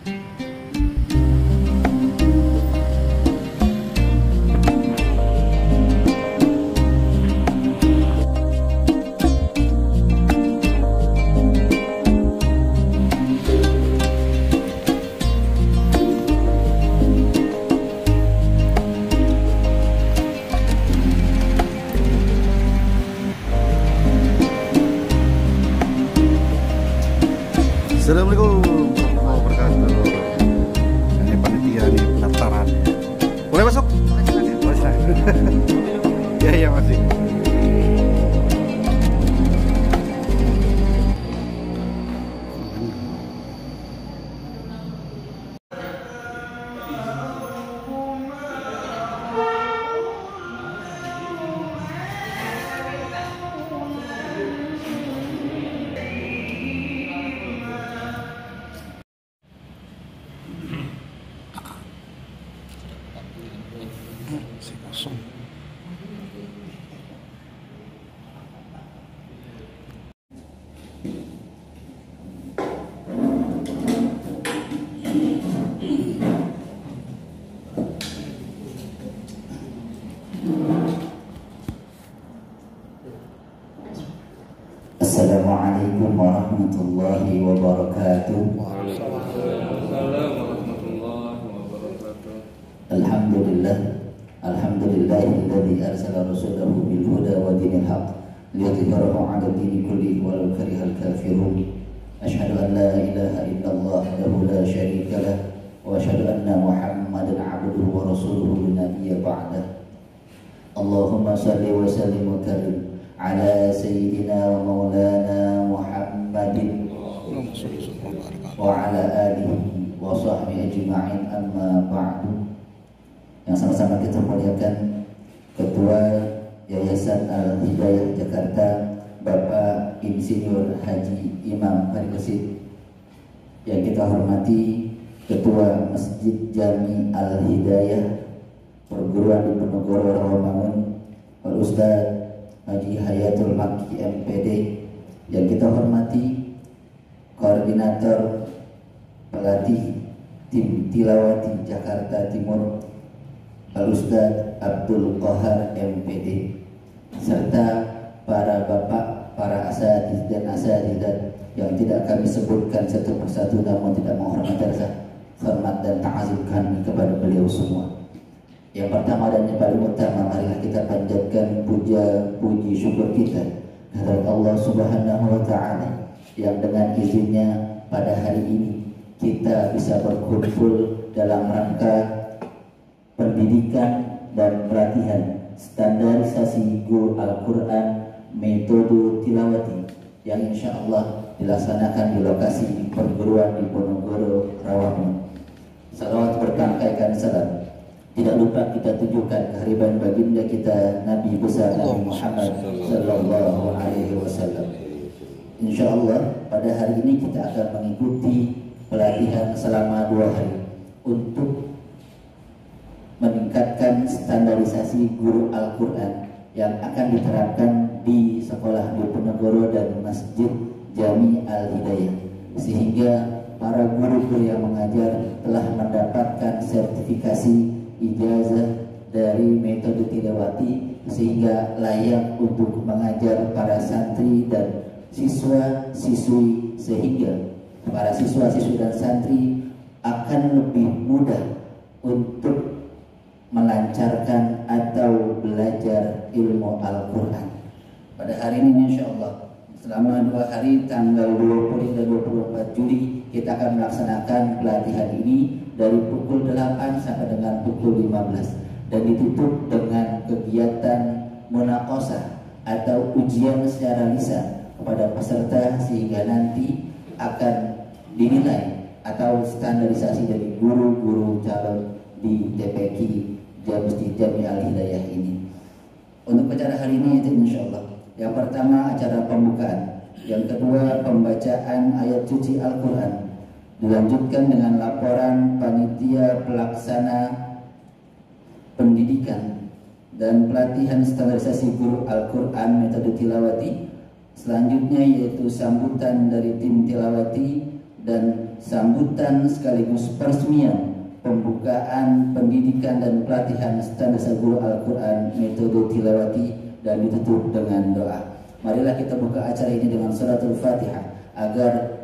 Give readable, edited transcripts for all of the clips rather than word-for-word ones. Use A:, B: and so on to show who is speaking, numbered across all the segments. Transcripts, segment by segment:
A: Assalamualaikum warahmatullahi wabarakatuh. Ini panitia nih pendaftaran. Boleh masuk? Boleh. Ya ya masih. Masih kosong.
B: Assalamualaikum warahmatullahi wabarakatuh. Alhamdulillah, alhamdulillahilladzi arsala rasulahu bil huda wa dinil haqq liyudhhirahu 'ala dini kullihi walau karihal kafirun. Asyhadu an la ilaha illallah wahdahu la syarika lah wa asyhadu anna Muhammadan 'abduhu wa rasuluhu la nabiyya ba'dah. Allahumma shalli wa sallim wa karim ala sayyidina wa maulana Muhammadin wa ala alihi wa sahbihi ajma'in, amma ba'du. Yang sama-sama kita muliakan Ketua Yayasan Al-Hidayah Jakarta, Bapak Insinyur Haji Imam Harikosit. Yang kita hormati Ketua Masjid Jami Al-Hidayah Perguruan Diponegoro Rawamangun, Pak Ustadz Haji Hayatul Makki MPD. Yang kita hormati Koordinator Pelatih Tim Tilawati Jakarta Timur, Pak Ustadz Abdul Qahar MPD, serta para bapak, para asatidz dan asatidzat yang tidak kami sebutkan satu persatu, namun tidak menghormati rasa hormat dan ta'azim kami kepada beliau semua. Yang pertama dan yang paling utama, marilah kita panjatkan puja puji syukur kita kepada Allah Subhanahu wa Ta'ala yang dengan izinnya pada hari ini kita bisa berkumpul dalam rangka pendidikan dan pelatihan standarisasi guru Al-Quran metode tilawati yang insya Allah dilaksanakan di lokasi perguruan Diponegoro Rawamangun. Salawat bertangkaikan salam tidak lupa kita tujukan kehadiran baginda kita Nabi besar Nabi Muhammad Sallallahu Alaihi Wasallam. Insya Allah pada hari ini kita akan mengikuti pelatihan selama 2 hari untuk meningkatkan standarisasi guru Al-Quran yang akan diterapkan di sekolah Diponegoro dan Masjid Jami Al-Hidayah, sehingga para guru-guru yang mengajar telah mendapatkan sertifikasi ijazah dari metode tilawati sehingga layak untuk mengajar para santri dan siswa-siswi, sehingga para siswa-siswi dan santri akan lebih mudah untuk melancarkan atau belajar ilmu Al-Quran. Pada hari ini insya Allah selama 2 hari tanggal 20 hingga 24 Juli kita akan melaksanakan pelatihan ini dari pukul 8 sampai dengan pukul 15 dan ditutup dengan kegiatan munaqashah atau ujian secara lisan kepada peserta sehingga nanti akan dinilai atau standarisasi dari guru-guru calon di DPQ Masjid Jami Al-Hidayah ini. Untuk acara hari ini itu insya Allah yang pertama acara pembukaan, yang kedua pembacaan ayat suci Al-Quran, dilanjutkan dengan laporan panitia pelaksana pendidikan dan pelatihan standarisasi guru Al-Quran metode tilawati. Selanjutnya yaitu sambutan dari tim tilawati dan sambutan sekaligus peresmian pembukaan pendidikan dan pelatihan Standar Guru Al-Quran metode tilawati dan ditutup dengan doa. Marilah kita buka acara ini dengan suratul Fatihah agar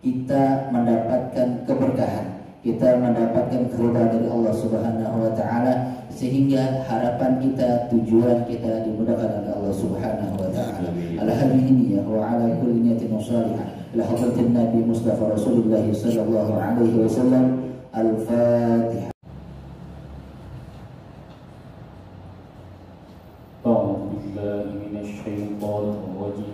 B: kita mendapatkan keberkahan, kita mendapatkan keridhaan dari Allah Subhanahu wa taala, sehingga harapan kita, tujuan kita dimudahkan oleh Allah Subhanahu wa taala. Ala hadhihi wa ala kulli niyatin salihah la hadratin Nabi Mustafa Rasulullah sallallahu alaihi wasallam. Al-Fatihah.
C: أعوذ بالله من الشيطان الرجيم.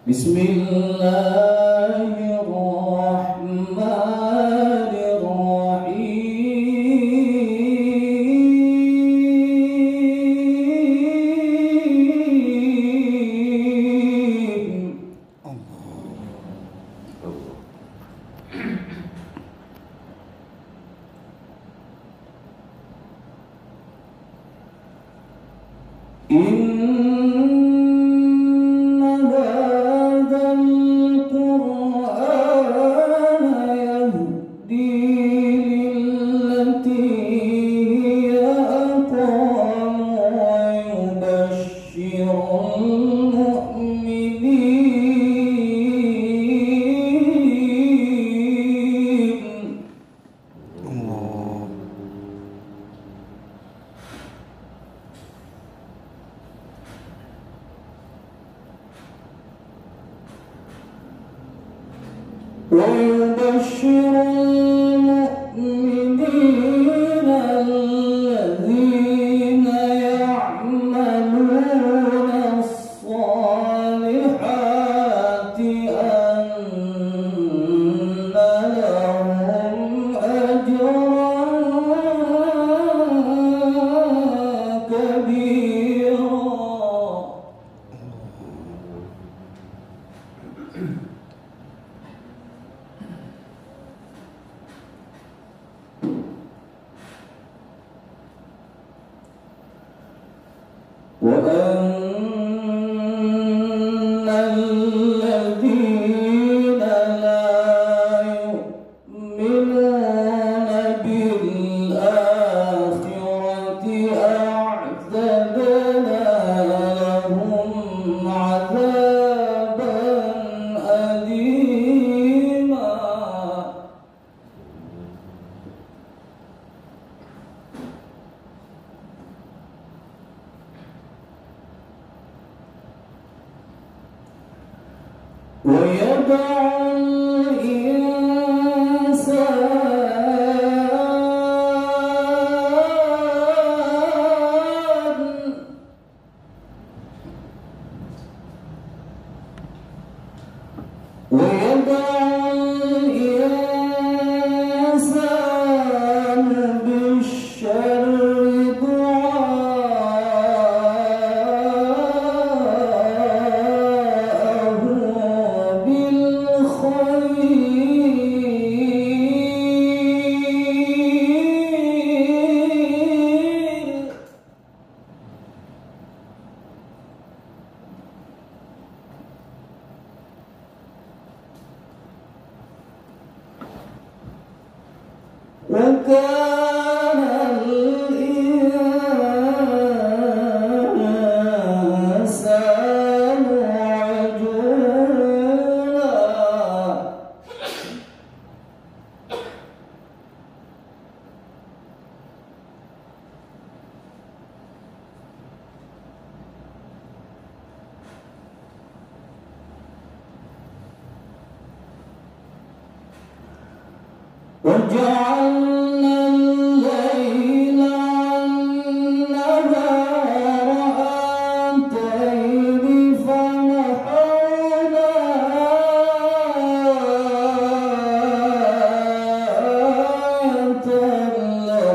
C: بسم الله الرحمن الرحيم. إن هذا القرآن يهدي للتي هي أقوم ويبشر المؤمنين الذين يعملون الصالحات أن لهم أجرا كبيرا. وأن الذين لا يؤمنون بالآخرة أعتدنا لهم عذابا أليما. ويدع الإنسان بالشر دعاءه بالخير. وكان الإنسان عجولا. وجعلنا الليل والنهار آيتين فمحونا آية الليل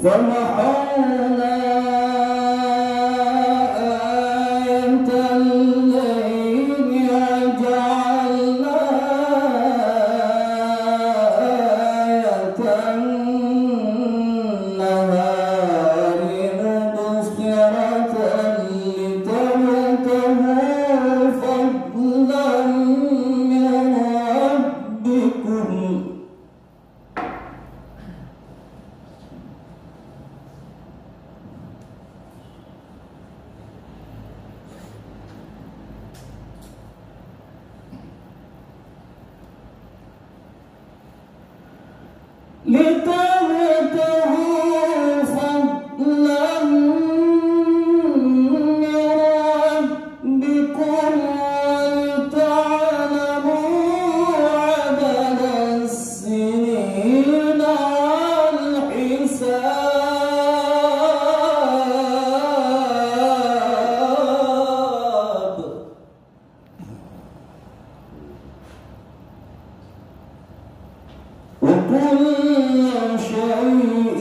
C: فمحونا آية الليل وجعلنا آية النهار مبصرة لتبتغوا فضلا من ربكم لتبتغوا فضلا من ربكم ولتعلموا عدد السنين والحساب وكل شيء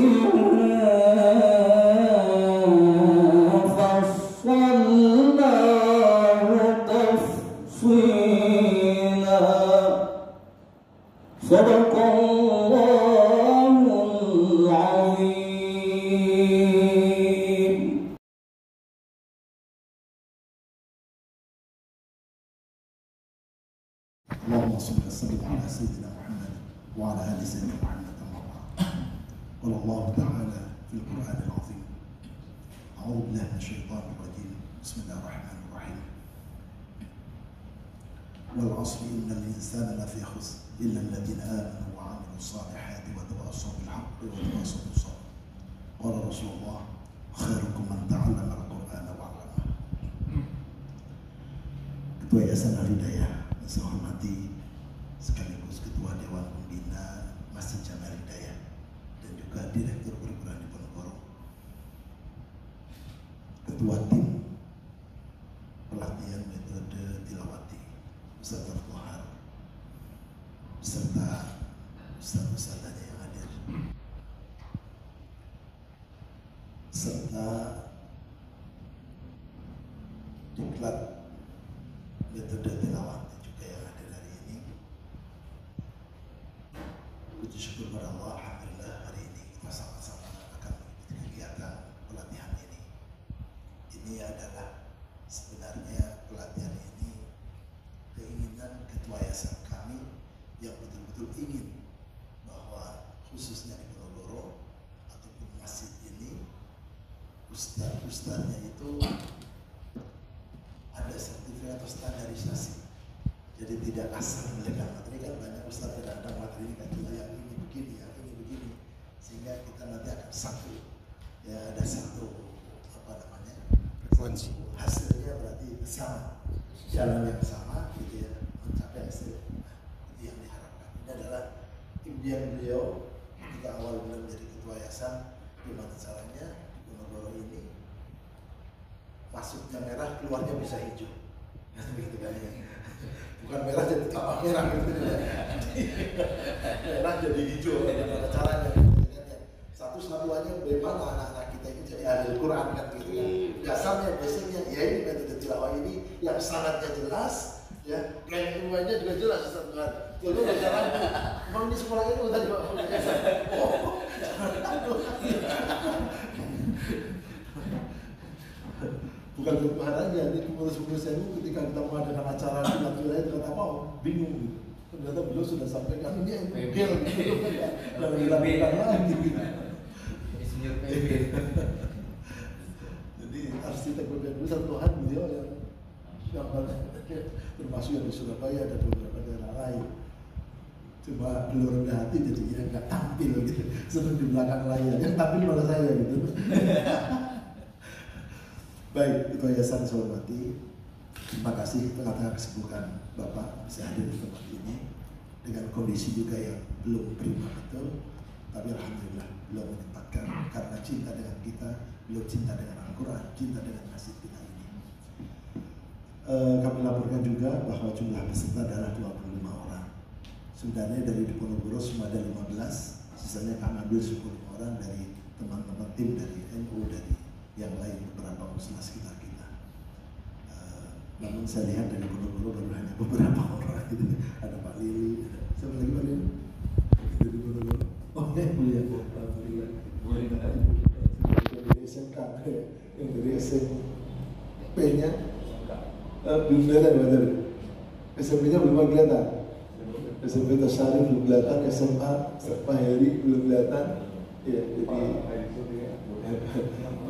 C: فصلناه تفصيلا صدق الله العظيم.
A: اللهم صل وسلم على سيدنا محمد وعلى ال سيدنا محمد اما بعد. قال الله تعالى في القران العظيم: اعوذ بالله من الشيطان الرجيم، بسم الله الرحمن الرحيم. والعصر ان الانسان لفي خسر الا الذين امنوا وعملوا الصالحات وتواصوا بالحق وتواصوا بالصبر. قال رسول الله: خيركم من تعلم القران وعلمه. Ketua Yayasan Al-Hidayah yang saya hormati, sekaligus Ketua Dewan Pembina Masjid Jami Al-Hidayah dan juga Direktur Perguruan di Ponorogo, Ketua Tim Pelatihan Metode Tilawati Ustaz Al-Kohar, beserta ustaz-ustazanya yang hadir, serta Diklat Metode Tilawati juga yang hadir hari ini. Puji syukur kepada Allah, alhamdulillah hari ini kita sama-sama akan mengikuti kegiatan pelatihan ini. Ini adalah sebenarnya pelatihan ini keinginan ketua yayasan kami yang betul-betul ingin bahwa khususnya di Ponorogo ataupun masjid ini ustaz-ustaznya itu ada sertifikat atau standarisasi. Jadi tidak asal melegang materi, kan banyak ustaz kadang-kadang materi ini kan yang ini begini, yang ini begini, sehingga kita nanti akan satu, ya ada satu apa namanya frekuensi, hasilnya berarti sama, jalan yang sama gitu ya, mencapai hasil itu yang diharapkan. Ini adalah impian beliau ketika awal beliau menjadi ketua yayasan, gimana caranya di Ponorogo ini masuknya merah, keluarnya bisa hijau. Begitu kan ya. Bukan merah jadi tambah merah gitu ya. Merah jadi hijau, bagaimana caranya? Satu satuannya bagaimana anak-anak kita ini jadi ahli Quran kan gitu ya. Dasarnya basicnya ya ini metode tilawah ini yang sangatnya jelas ya, plan ilmunya juga jelas Ustaz Tuhan. Itu bicara memang di sekolah ini udah juga bukan Tuhan aja, ini pengurus-pengurus ini ketika kita mengadakan acara di Natuna itu kata apa, bingung gitu. Ternyata beliau sudah sampaikan ini yang gel gitu kan, jangan dilakukan lagi gitu. Jadi arsitek besar Tuhan beliau yang termasuk yang di Surabaya dan beberapa daerah lain. Cuma beliau rendah hati jadinya nggak tampil gitu, senang di belakang layar, yang tampil malah saya gitu. Baik, Ketua Yayasan saya hormati, terima kasih tengah-tengah kesibukan Bapak bisa hadir di tempat ini dengan kondisi juga yang belum prima betul, tapi alhamdulillah beliau menyempatkan karena cinta dengan kita, beliau cinta dengan Al-Quran, cinta dengan masjid kita ini. Kami laporkan juga bahwa jumlah peserta adalah 25 orang. Sebenarnya dari di Ponorogo cuma ada 15, sisanya kami ambil 10 orang dari teman-teman tim dari NU, dari yang lain, beberapa muslim sekitar kita. Namun saya lihat dari guru-guru baru hanya beberapa orang gitu. Ada Pak Lili, ada siapa lagi Pak Lili? Dari guru-guru. Oh ya, mulia. Alhamdulillah. Dari SMK, yang dari SMP-nya belum kelihatan, betul. SMP-nya belum kelihatan. SMP Tasyarif belum kelihatan, SMA Pak Heri belum kelihatan. Ya, jadi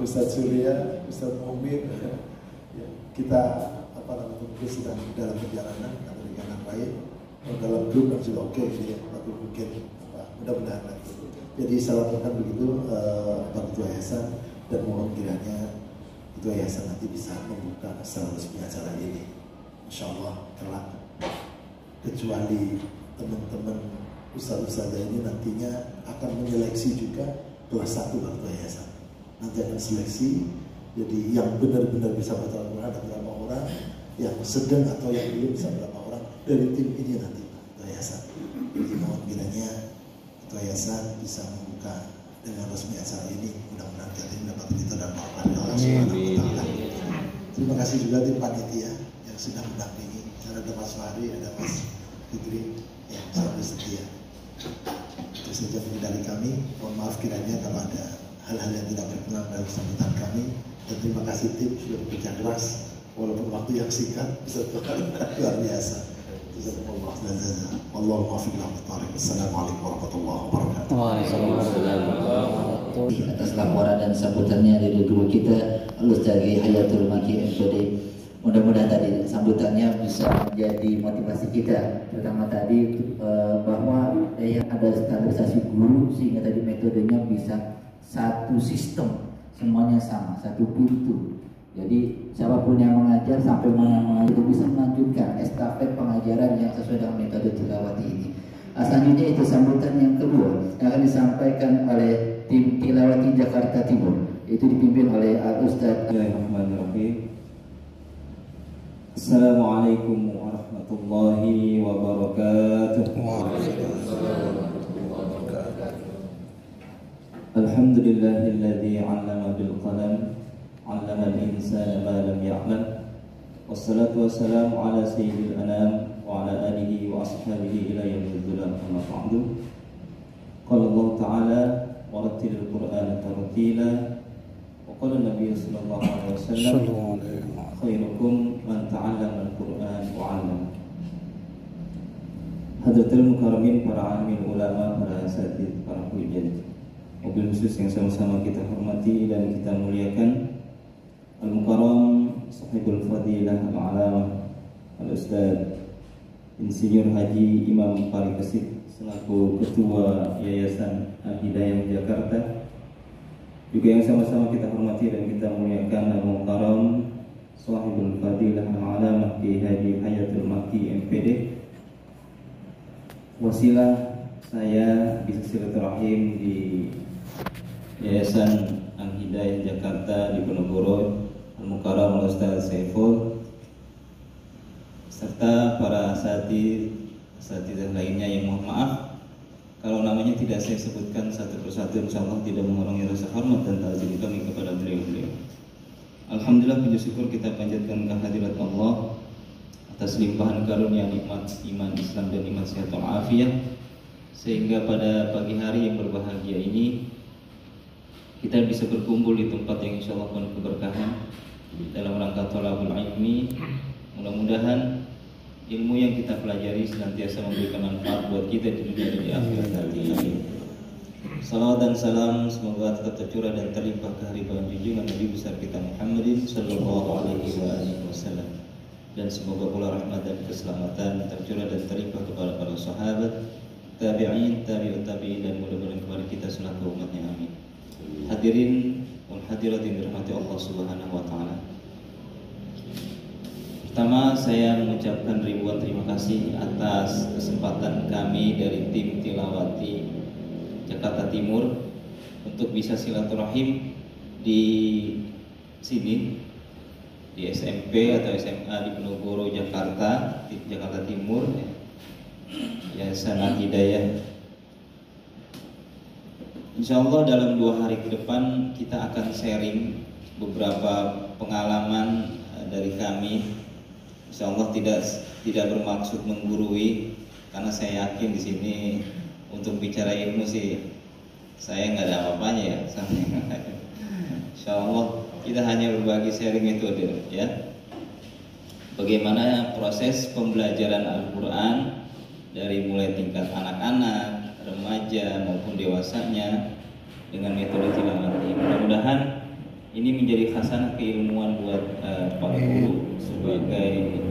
A: Ustadz Surya, Ustadz Mumin, ya, kita sedang dalam perjalanan atau di kanan baik. Dalam grup kan sudah oke, jadi tapi mungkin mudah-mudahan nanti. Jadi saya lakukan begitu Pak Ketua Yayasan, dan mohon kiranya Ketua Yayasan nanti bisa membuka secara resmi acara ini. Insya Allah kelak, kecuali teman-teman ustaz-ustazah ini nantinya akan menyeleksi juga kelas 1 Pak Ketua Yayasan. Nanti akan seleksi, jadi yang benar-benar bisa baca Al-Quran ada berapa orang, yang sedang atau yang belum bisa berapa orang dari tim ini nanti Pak Ketua Yayasan. Jadi mohon kiranya Ketua Yayasan bisa membuka dengan resmi acara ini. Mudah-mudahan kita dapat kita dan Allah Subhanahu wa Ta'ala. Terima kasih juga tim panitia yang sudah mendampingi. Ada Mas Fahri, ada Mas Fitri yang selalu setia. Itu saja dari kami. Mohon maaf kiranya kalau ada hal-hal yang tidak berkenan dalam sambutan kami. Dan terima kasih tim sudah bekerja keras walaupun waktu yang singkat bisa luar biasa. Assalamualaikum warahmatullahi wabarakatuh.
B: Atas laporan dan sambutannya dari guru kita Ustaz Hayatul Maki MPD. Mudah-mudahan tadi sambutannya bisa menjadi motivasi kita. Pertama tadi bahwa ada standarisasi guru sehingga tadi metodenya bisa satu sistem, semuanya sama, satu pintu. Jadi siapapun yang mengajar sampai mana mengajar itu bisa melanjutkan estafet pengajaran yang sesuai dengan metode tilawati ini. Selanjutnya itu sambutan yang kedua yang akan disampaikan oleh tim Tilawati Jakarta Timur. Itu dipimpin oleh Al-Ustaz.
C: Bismillahirrahmanirrahim. Assalamualaikum warahmatullahi wabarakatuh. Alhamdulillahilladzi 'allama bil qalam, 'allama al-insana ma lam ya'lam. Wassalatu wassalamu ala sayyidil anam wa ala alihi wa ashabihi ila yaumil dhulam amma ba'du. Qala Allah ta'ala wa rattilil Qur'ana tartila. Wa qala Nabi sallallahu alaihi wasallam khairukum man ta'allama al-Qur'an wa 'allama. Hadratul mukarramin, para alim ulama, para asatidz, para hujjah, mobil khusus yang sama-sama kita hormati dan kita muliakan, Al-Mukarram Sahibul Fadilah Al-Alamah Al-Ustaz Insinyur Haji Imam Farid Kesit selaku Ketua Yayasan Al-Hidayah Jakarta, juga yang sama-sama kita hormati dan kita muliakan Al-Mukarram Sahibul Fadilah Al-Alamah Kiai Haji Hayatul Maki MPD. Wasilah saya bisa silaturahim di Yayasan Al-Hidayah Jakarta di Penogoro, Al-Mukarram Ustaz Saiful, serta para asatidzah lainnya yang mohon maaf kalau namanya tidak saya sebutkan satu persatu, insyaallah tidak mengurangi rasa hormat dan ta'zim kami kepada beliau-beliau. Alhamdulillah, puji syukur kita panjatkan kehadirat Allah atas limpahan karunia nikmat iman, Islam dan iman sehat walafiat, sehingga pada pagi hari yang berbahagia ini kita bisa berkumpul di tempat yang insyaallah penuh keberkahan dalam rangka thalabul ilmi. Mudah-mudahan ilmu yang kita pelajari senantiasa memberikan manfaat buat kita di dunia dan di akhirat nanti. Amin. Salawat dan salam semoga tetap tercurah dan terlimpah ke hariban junjungan Nabi besar kita Muhammadin sallallahu alaihi wasallam, dan semoga pula rahmat dan keselamatan tercurah dan terlimpah kepada para sahabat, tabi'in, tabi'ut tabi'in, dan mudah-mudahan kepada kita selaku umatnya. Amin. Hadirin wal hadirat yang dirahmati Allah Subhanahu wa Ta'ala. Pertama, saya mengucapkan ribuan terima kasih atas kesempatan kami dari tim Tilawati Jakarta Timur untuk bisa silaturahim di sini, di SMP atau SMA di Penogoro Jakarta, di Jakarta Timur, Yayasan Al-Hidayah Insya Allah dalam 2 hari ke depan kita akan sharing beberapa pengalaman dari kami. Insya Allah tidak bermaksud menggurui, karena saya yakin di sini untuk bicara ilmu sih saya nggak ada apa-apanya ya. Insya Allah kita hanya berbagi sharing metode ya. Bagaimana proses pembelajaran Al-Quran dari mulai tingkat anak-anak, remaja maupun dewasanya dengan metode tilawati. Mudah-mudahan ini menjadi khasanah keilmuan buat para guru sebagai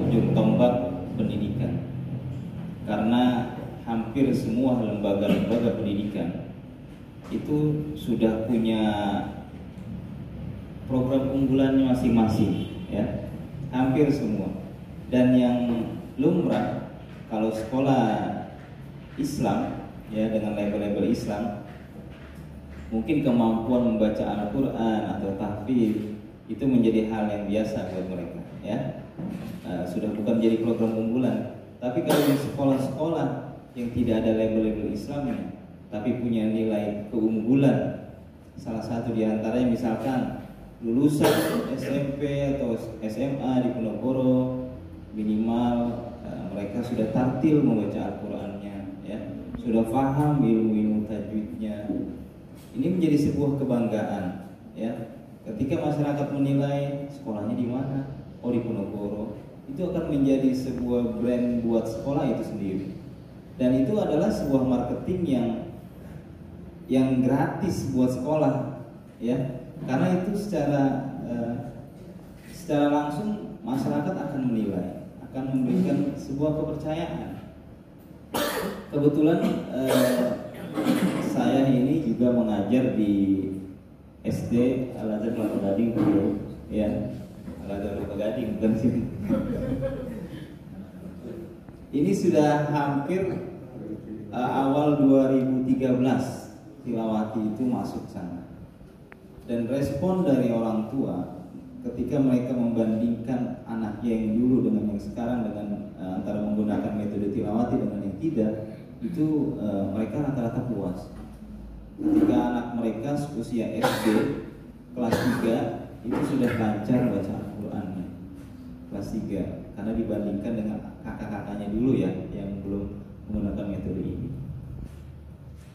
C: ujung tombak pendidikan. Karena hampir semua lembaga-lembaga pendidikan itu sudah punya program unggulannya masing-masing ya. Hampir semua. Dan yang lumrah kalau sekolah Islam ya dengan label-label Islam, mungkin kemampuan membaca Al-Quran atau tahfidz itu menjadi hal yang biasa buat mereka ya. Sudah bukan jadi program unggulan. Tapi kalau di sekolah-sekolah yang tidak ada label-label Islamnya tapi punya nilai keunggulan, salah satu diantaranya misalkan lulusan SMP atau SMA di Ponorogo minimal mereka sudah tartil membaca Al-Qurannya ya, sudah paham ilmu-ilmu tajwidnya. Ini menjadi sebuah kebanggaan ya. Ketika masyarakat menilai sekolahnya di mana, oh di Ponorogo, itu akan menjadi sebuah brand buat sekolah itu sendiri. Dan itu adalah sebuah marketing yang gratis buat sekolah ya. Karena itu secara langsung masyarakat akan menilai, akan memberikan sebuah kepercayaan. Kebetulan saya ini juga mengajar di SD Al-Azhar Kelapa Gading, ya Al-Azhar Kelapa Gading bukan sini. Ini sudah hampir awal 2013 tilawati itu masuk sana. Dan respon dari orang tua ketika mereka membandingkan anaknya yang dulu dengan yang sekarang, dengan antara menggunakan metode tilawati dengan yang tidak, itu mereka rata-rata puas. Ketika anak mereka usia SD kelas 3 itu sudah lancar baca Al-Qurannya, kelas 3, karena dibandingkan dengan kakak-kakaknya dulu ya yang belum menggunakan metode ini.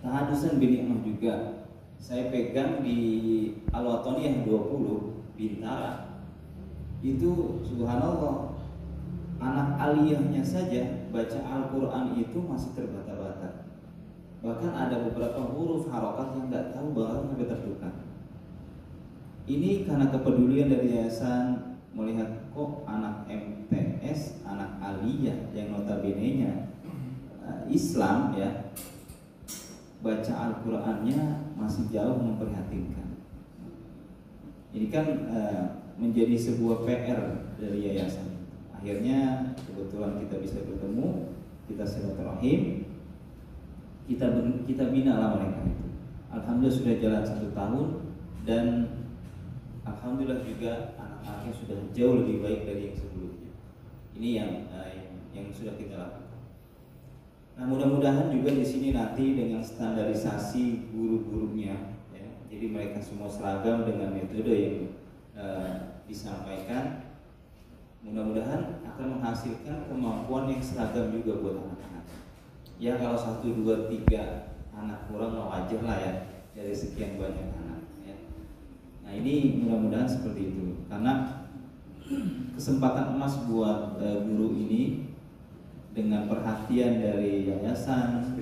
C: Tahadusan bin juga saya pegang di Al-Watoniyah 20 Bintara. Itu subhanallah, anak aliyahnya saja baca Al-Quran itu masih terbata-bata. Bahkan ada beberapa huruf harokat yang nggak tahu, bahkan sampai tertukar. Ini karena kepedulian dari yayasan melihat kok anak MTS, anak aliyah yang notabene-nya Islam ya, baca Al-Qurannya masih jauh memprihatinkan. Ini kan menjadi sebuah PR dari yayasan. Akhirnya kebetulan kita bisa bertemu, kita silaturahim, kita bina lah mereka itu. Alhamdulillah sudah jalan 1 tahun dan alhamdulillah juga anak-anaknya sudah jauh lebih baik dari yang sebelumnya. Ini yang sudah kita lakukan. Nah, mudah-mudahan juga di sini nanti dengan standarisasi guru-gurunya, ya, jadi mereka semua seragam dengan metode yang disampaikan, mudah-mudahan akan menghasilkan kemampuan yang seragam juga buat anak-anak. Ya kalau 1, 2, 3 anak kurang wajar lah ya dari sekian banyak anak. Ya. Nah ini mudah-mudahan seperti itu, karena kesempatan emas buat guru ini dengan perhatian dari yayasan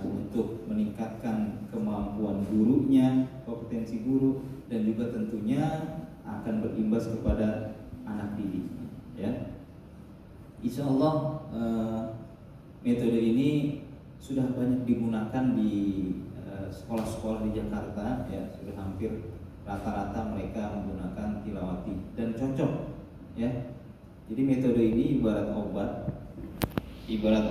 C: untuk meningkatkan kemampuan gurunya, kompetensi guru, dan juga tentunya akan berimbas kepada anak didik. Ya, insya Allah metode ini sudah banyak digunakan di sekolah-sekolah di Jakarta. Ya, sudah hampir rata-rata mereka menggunakan tilawati dan cocok. Ya, jadi metode ini ibarat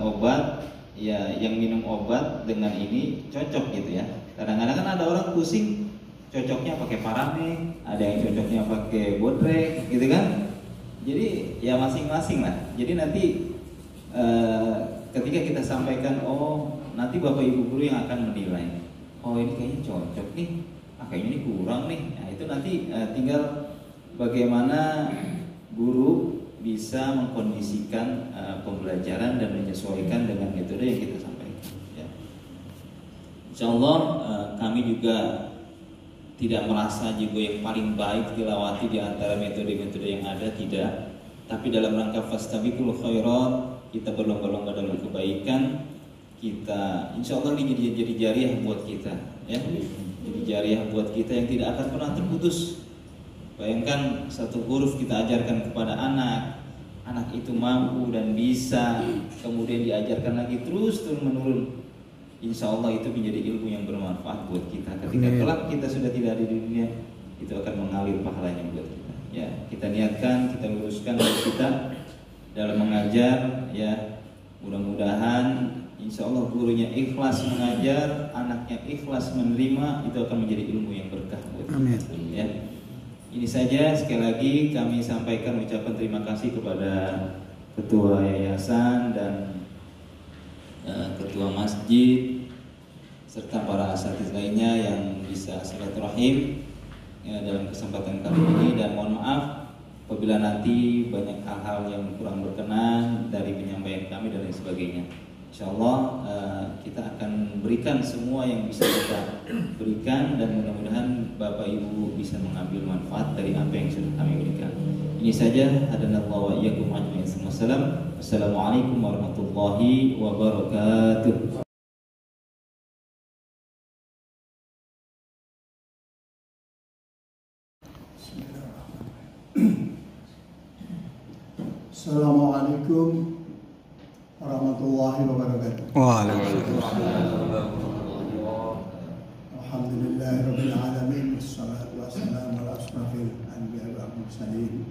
C: obat ya, yang minum obat dengan ini cocok gitu ya. Kadang-kadang kan ada orang pusing cocoknya pakai parame, ada yang cocoknya pakai bodrek gitu kan. Jadi ya masing-masing lah. Jadi nanti ketika kita sampaikan, oh nanti bapak ibu guru yang akan menilai. oh ini kayaknya cocok nih, kayaknya ini kurang nih. Nah itu nanti tinggal bagaimana guru bisa mengkondisikan pembelajaran dan menyesuaikan dengan metode yang kita sampaikan. Ya. Insya Allah kami juga tidak merasa juga yang paling baik dilewati di antara metode-metode yang ada, tidak. Tapi dalam rangka fastabiqul khairat, kita berlomba-lomba dalam kebaikan, kita insya Allah ini jadi jariah buat kita, ya. Jadi jariah buat kita yang tidak akan pernah terputus. Bayangkan satu huruf kita ajarkan kepada anak itu mampu dan bisa, kemudian diajarkan lagi terus menurun. Insya Allah itu menjadi ilmu yang bermanfaat buat kita. Ketika kelak kita sudah tidak ada di dunia, itu akan mengalir pahalanya buat kita. Ya, kita niatkan, kita luruskan buat kita dalam mengajar. Ya, mudah-mudahan insya Allah gurunya ikhlas mengajar, anaknya ikhlas menerima, itu akan menjadi ilmu yang berkah buat kita. Ya. Ini saja, sekali lagi kami sampaikan ucapan terima kasih kepada Ketua Yayasan dan Ketua Masjid serta para asatiz lainnya yang bisa silaturahim ya, dalam kesempatan kali ini, dan mohon maaf apabila nanti banyak hal-hal yang kurang berkenan dari penyampaian kami dan lain sebagainya. Insyaallah kita akan berikan semua yang bisa kita berikan, dan mudah-mudahan Bapak Ibu bisa mengambil manfaat dari apa yang sudah kami berikan. Ini saja, hadanallahu wa iyyakum ajma'in. Assalamualaikum warahmatullahi wabarakatuh.
D: Assalamualaikum warahmatullahi wabarakatuh.
E: Waalaikumsalam.
D: Alhamdulillahirabbil alamin, wassalatu wassalamu ala asrofil anbiya'i wal mursalin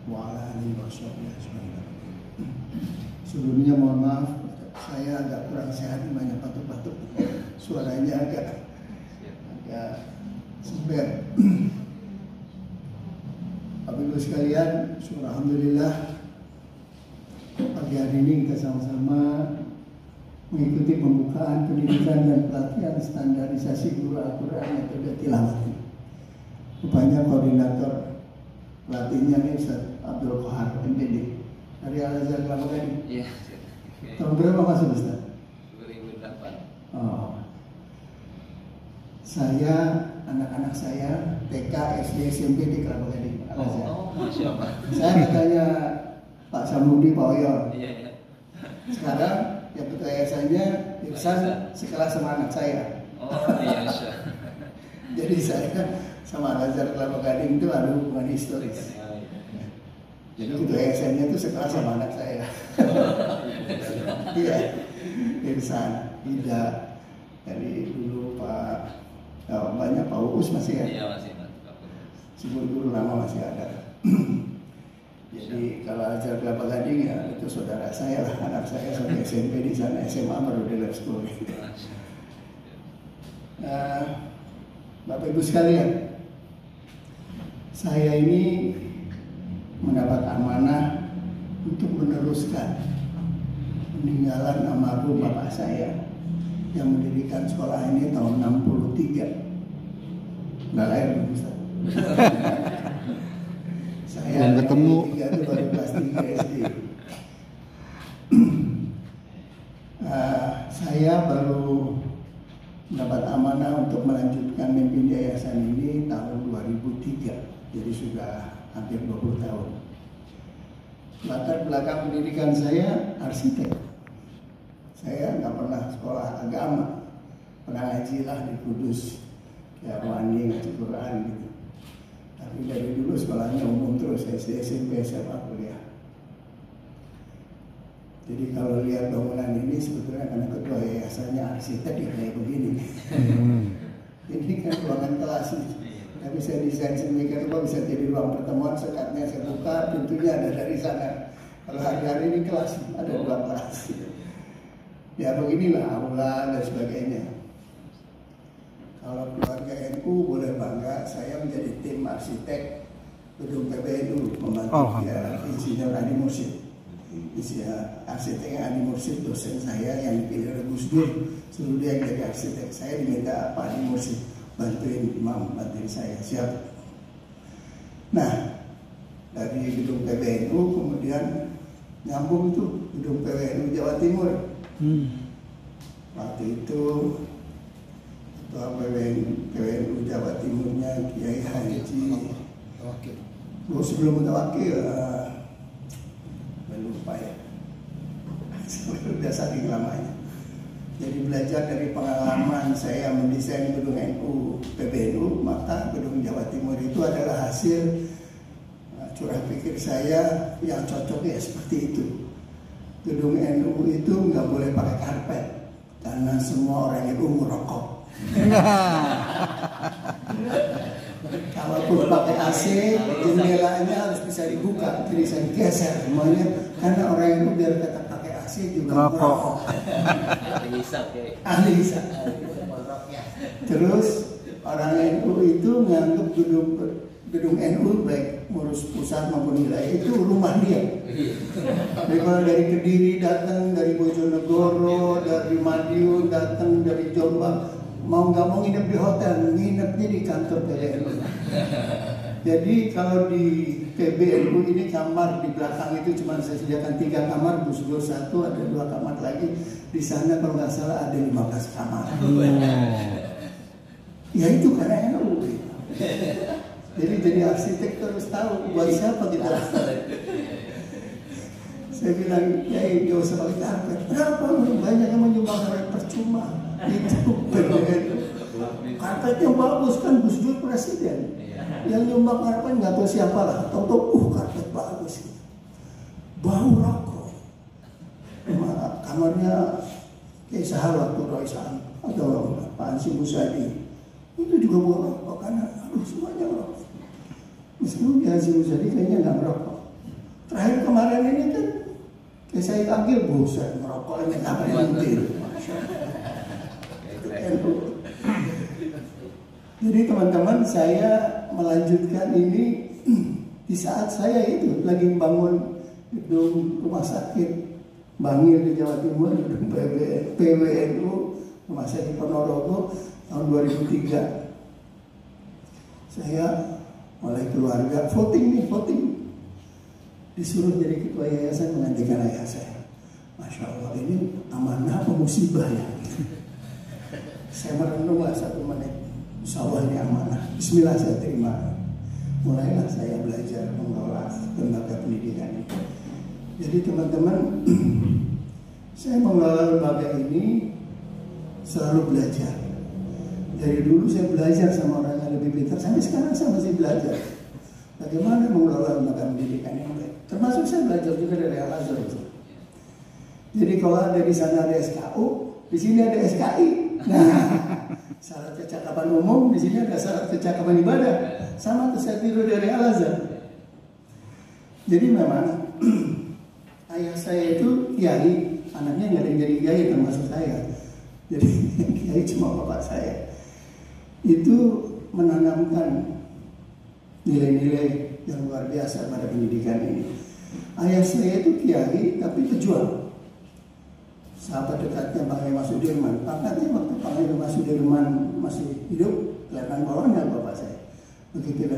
D: wa ala alihi washabbihi ajmain. Sebelumnya mohon maaf, saya agak kurang sehat, banyak batuk-batuk, suaranya agak sember. Bapak Ibu sekalian, alhamdulillah pagi hari ini kita sama-sama mengikuti pembukaan pendidikan dan pelatihan standarisasi guru Al-Quran metode tilawah. Rupanya koordinator pelatihnya ini Ustaz Abdul Qahar MPD dari Al-Azhar Kelapa Gading.
F: Iya.
D: Tahun berapa masuk Ustaz?
F: 2008.
D: Oh. Saya, anak-anak saya TK, SD, SMP di Kelapa Gading. Al-Azhar.
F: Oh, Masya Allah.
D: Saya katanya Pak Samudi, Pak Oyon.
F: Iya, iya.
D: Sekarang yang ketua yayasannya Irsan sekelas sama anak saya.
F: Oh, iya, Masya.
D: Jadi saya sama Al-Azhar Kelapa Gading itu ada hubungan historis. Jadi ketua yayasannya itu sekelas sama anak saya. Iya, Irsan, Ida, dari dulu Pak, banyak Pak Uus masih ya.
F: Iya, masih.
D: Si guru lama masih ada. Jadi kalau Al-Azhar Kelapa Gading ya itu saudara saya lah, anak saya sampai SMP di sana, SMA baru di lab school. Bapak Ibu sekalian, saya ini mendapat amanah untuk meneruskan peninggalan almarhum bapak saya yang mendirikan sekolah ini tahun 63. Nggak lahir Ustaz. Saya
E: ketemu.
D: Itu baru kelas 3 SD. Saya baru mendapat amanah untuk melanjutkan memimpin yayasan ini tahun 2003. Jadi sudah hampir 20 tahun. Latar belakang pendidikan saya arsitek. Saya nggak pernah sekolah agama. Pernah ngaji lah di Kudus, ya Wani, ngaji Quran gitu. Tapi dari dulu sekolahnya umum terus, SD, SMP, SMA, kuliah. Jadi kalau lihat bangunan ini sebetulnya karena ketua yayasannya arsitek ya kayak begini. Ini kan ruangan kelas nih. Tapi saya desain sedemikian rupa bisa jadi ruang pertemuan, sekatnya saya buka, pintunya ada dari sana. Kalau hari-hari ini kelas, ada 2 kelas. Ya beginilah aula dan sebagainya. Kalau keluarga NU boleh bangga, saya menjadi tim arsitek gedung PBNU membantu Insinyur Adi Mursyid. arsitek Adi Mursyid, dosen saya yang dipilih oleh Gus Dur, suruh dia jadi arsitek. Saya diminta Pak Adi Mursyid bantuin imam, bantuin saya, siap. Nah, dari gedung PBNU kemudian nyambung tuh gedung PBNU Jawa Timur. Waktu itu ketua PBNU Jawa Timurnya Kiai Haji sebelum Mutawakil, lupa ya, sudah saking lamanya. Jadi belajar dari pengalaman saya mendesain gedung NU PBNU, maka gedung Jawa Timur itu adalah hasil curah pikir saya yang cocoknya seperti itu. Gedung NU itu nggak boleh pakai karpet karena semua orang NU merokok. Kalaupun pakai AC, jendelanya harus bisa dibuka, jadi saya geser semuanya karena orang NU biar tetap pakai AC juga merokok. Ahli hisab. Terus orang NU itu nganggap gedung NU baik ngurus pusat maupun wilayah itu rumah dia. Jadi kalau dari Kediri datang, dari Bojonegoro, dari Madiun datang, dari Jombang, mau nggak mau nginep di hotel, nginepnya di kantor PBNU. Jadi kalau di PBNU ini kamar di belakang itu cuma saya sediakan 3 kamar, Gus Dur 1, ada 2 kamar lagi. Di sana kalau nggak salah ada 15 kamar. Ya itu karena NU. Jadi arsitek terus tahu buat siapa kita. Saya bilang, ya gak usah pakai karpet. Kenapa? Banyak yang menyumbang karpet percuma. Itu karpetnya bagus kan, Gus Dur presiden. Yang nyumbang karpet nggak tahu siapa lah. Tahu karpet bagus. Bau rokok. Kamarnya kayak Sahal waktu Roy Saan atau Pak Ansi Musadi. Itu juga bau rokok karena semuanya rokok. Meskipun Haji Muzadi kayaknya nggak merokok. Terakhir kemarin ini kan kayak saya panggil, bosan merokok ini apa yang penting. Jadi teman-teman, saya melanjutkan ini di saat saya itu lagi membangun gedung rumah sakit Bangil di Jawa Timur, gedung PBNU rumah sakit Ponorogo tahun 2003. Saya mulai keluarga voting, disuruh jadi ketua yayasan menggantikan ayah saya. Masya Allah, ini amanah apa musibah ya? Saya merenunglah 1 menit. Insya Allah ini amanah. Bismillah saya terima. Mulailah saya belajar mengelola lembaga pendidikan ini. Jadi teman-teman, saya mengelola lembaga ini selalu belajar. Dari dulu saya belajar sama orang yang lebih pintar. Sampai sekarang saya masih belajar bagaimana mengelola lembaga pendidikan yang baik. Termasuk saya belajar juga dari Al-Azhar itu. Jadi kalau ada di sana ada SKU, di sini ada SKI. Nah, syarat kecakapan umum, di sini ada syarat kecakapan ibadah. Sama tuh saya tiru dari Al-Azhar. Jadi memang ayah saya itu kiai, anaknya nggak ada yang jadi kiai termasuk saya. Jadi kiai cuma bapak saya. Itu menanamkan nilai-nilai yang luar biasa pada pendidikan ini. Ayah saya itu kiai tapi pejuang. Sahabat dekatnya Bang Hema Sudirman. Pangkatnya waktu Bang Hema Sudirman masih hidup, kelihatan bawahnya bapak saya. Begitu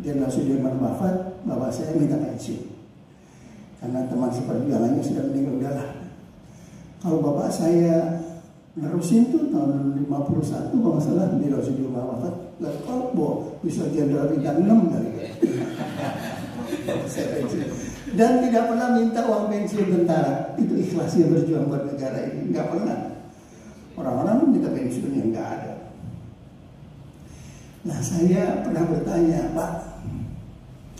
D: Jenderal Sudirman wafat, bapak saya minta pensiun. Karena teman seperjuangannya sudah meninggal, udahlah. Kalau bapak saya nerusin tuh tahun 51 kalau nggak salah di Sudirman wafat, kok bisa jenderal bintang 6 kali. Dan tidak pernah minta uang pensiun tentara. Itu ikhlasnya berjuang buat negara ini, nggak pernah. Orang-orang minta pensiun yang nggak ada. Nah, saya pernah bertanya, Pak,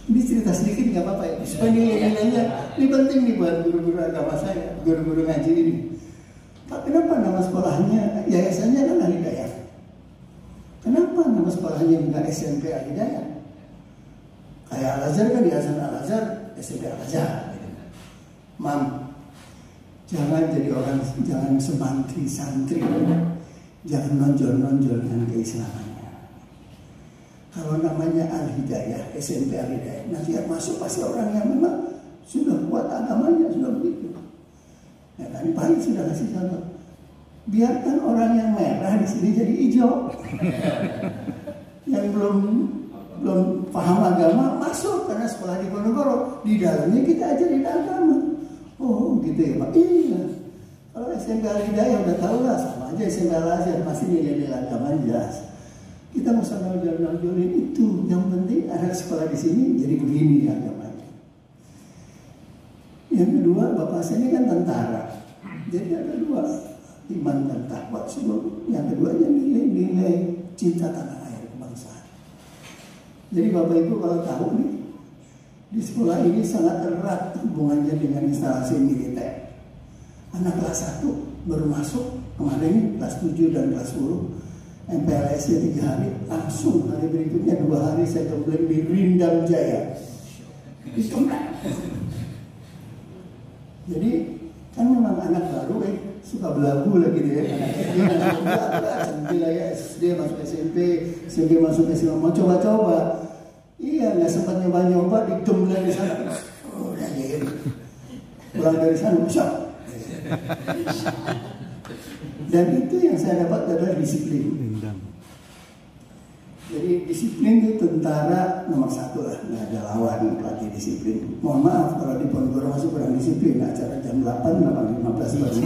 D: ini cerita sedikit nggak apa-apa ya? Supaya nilai-nilainya ini penting nih buat guru-guru agama saya, guru-guru ngaji ini. Pak, kenapa nama sekolahnya, yayasannya kan Al-Hidayah? Kenapa nama sekolahnya nggak SMP Al-Hidayah? Kayak Al-Azhar kan, yayasan Al-Azhar, SMP Al-Azhar. Mam, jangan jadi orang, jangan santri, jangan nonjol-nonjolkan keislamannya. Kalau namanya Al-Hidayah, SMP Al-Hidayah, nanti yang masuk pasti orang yang memang sudah kuat agamanya, sudah begitu. Ya, tadi pagi sudah kasih contoh. Biarkan orang yang merah di sini jadi hijau. Yang belum paham agama masuk, karena sekolah di Ponorogo di dalamnya kita ajarin agama. Oh gitu ya Pak. Iya. Kalau SMP Al-Hidayah udah tahu lah, sama aja SMP Al-Azhar, masih nilai-nilai agama jelas. Kita mau sama nonjolin itu. Yang penting anak sekolah di sini jadi begini agamanya. Yang kedua, bapak saya ini kan tentara. Jadi ada dua, iman dan takwa. Yang keduanya nilai-nilai cinta tanah air kebangsaan. Jadi bapak ibu kalau tahu nih, di sekolah ini sangat erat hubungannya dengan instalasi militer. Anak kelas 1 baru masuk kemarin kelas 7 dan kelas 10. MPLS-nya 3 hari, langsung hari berikutnya 2 hari saya gembleng di Rindam Jaya. Jadi kan memang anak baru suka belagu lagi deh. SD masuk SMP masuk SMA, mau coba-coba. Iya, nggak sempat nyoba-nyoba, digembleng di sana. Oh, udah jadi. Pulang dari sana bisa. Dan itu yang saya dapat adalah disiplin. Jadi disiplin itu tentara nomor 1 lah, nggak ada lawan pelatih disiplin. Mohon maaf kalau di Ponorogo masih kurang disiplin, acara jam 8:15 baru.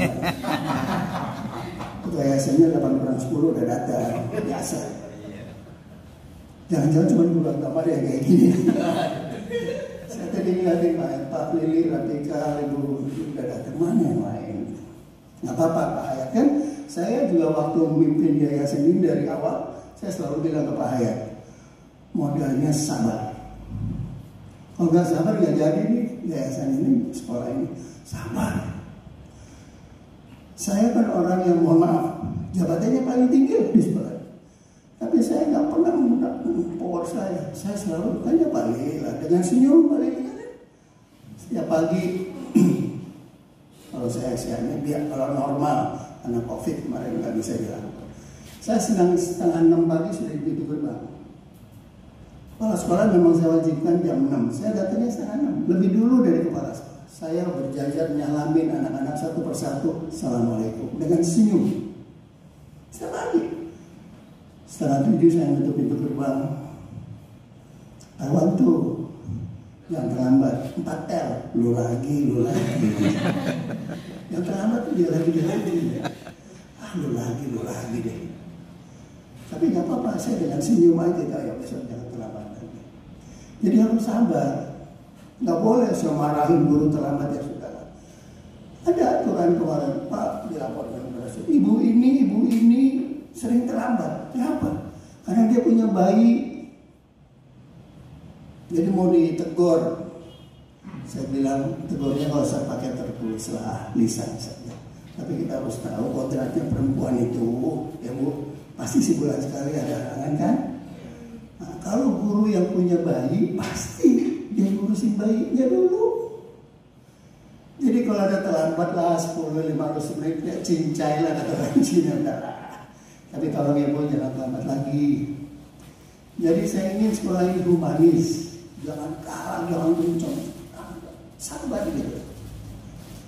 D: Ketua yayasannya 8:10 udah datang, biasa. Jangan-jangan cuma pulang kamar ya kayak gini. Saya tadi ngeliatin Pak Lili, Ratika, Ibu udah datang, mana yang lain? Nggak apa-apa Pak Hayat kan. Saya juga waktu memimpin yayasan ini dari awal, saya selalu bilang ke Pak Hayat, modalnya sabar. Kalau nggak sabar nggak jadi nih yayasan ini, sekolah ini. Sabar. Saya kan orang yang mohon maaf, jabatannya paling tinggi di sekolah. Tapi saya nggak pernah menggunakan power saya. Saya selalu tanya Pak Lila dengan senyum Pak Lila. Setiap pagi, kalau saya siangnya biar kalau normal, karena COVID kemarin nggak bisa dilakukan. Saya senang 5:30 pagi sudah di pintu gerbang. Kepala sekolah memang saya wajibkan jam 6. Saya datangnya 5:30, lebih dulu dari kepala sekolah. Saya berjajar nyalamin anak-anak satu persatu, Assalamualaikum, dengan senyum. Setiap pagi. 6:30 saya menutup pintu gerbang. I want to. Yang terlambat 4L, lu lagi. Yang terlambat dia lagi. Lu lagi deh. Tapi nggak apa-apa, saya dengan senyum aja, ya besok jangan terlambat lagi. Jadi harus sabar. Nggak boleh saya marahin guru terlambat ya sudah. Ada aturan kemarin Pak dilaporkan kepada saya, ibu ini sering terlambat. Kenapa? Karena dia punya bayi. Jadi mau ditegur. Saya bilang tegurnya kalau saya pakai tertulis lah, lisan saja. Tapi kita harus tahu kontraknya perempuan itu, ya Bu, pasti sebulan sekali ada halangan kan? Nah, kalau guru yang punya bayi, pasti dia ngurusin bayinya dulu. Jadi kalau ada terlambat lah 10-15 menit, ya cincai lah kata orang Cina. Tapi kalau dia mau jangan terlambat lagi. Jadi saya ingin sekolah ini humanis, jangan kalah, jangan bencong, sabar gitu.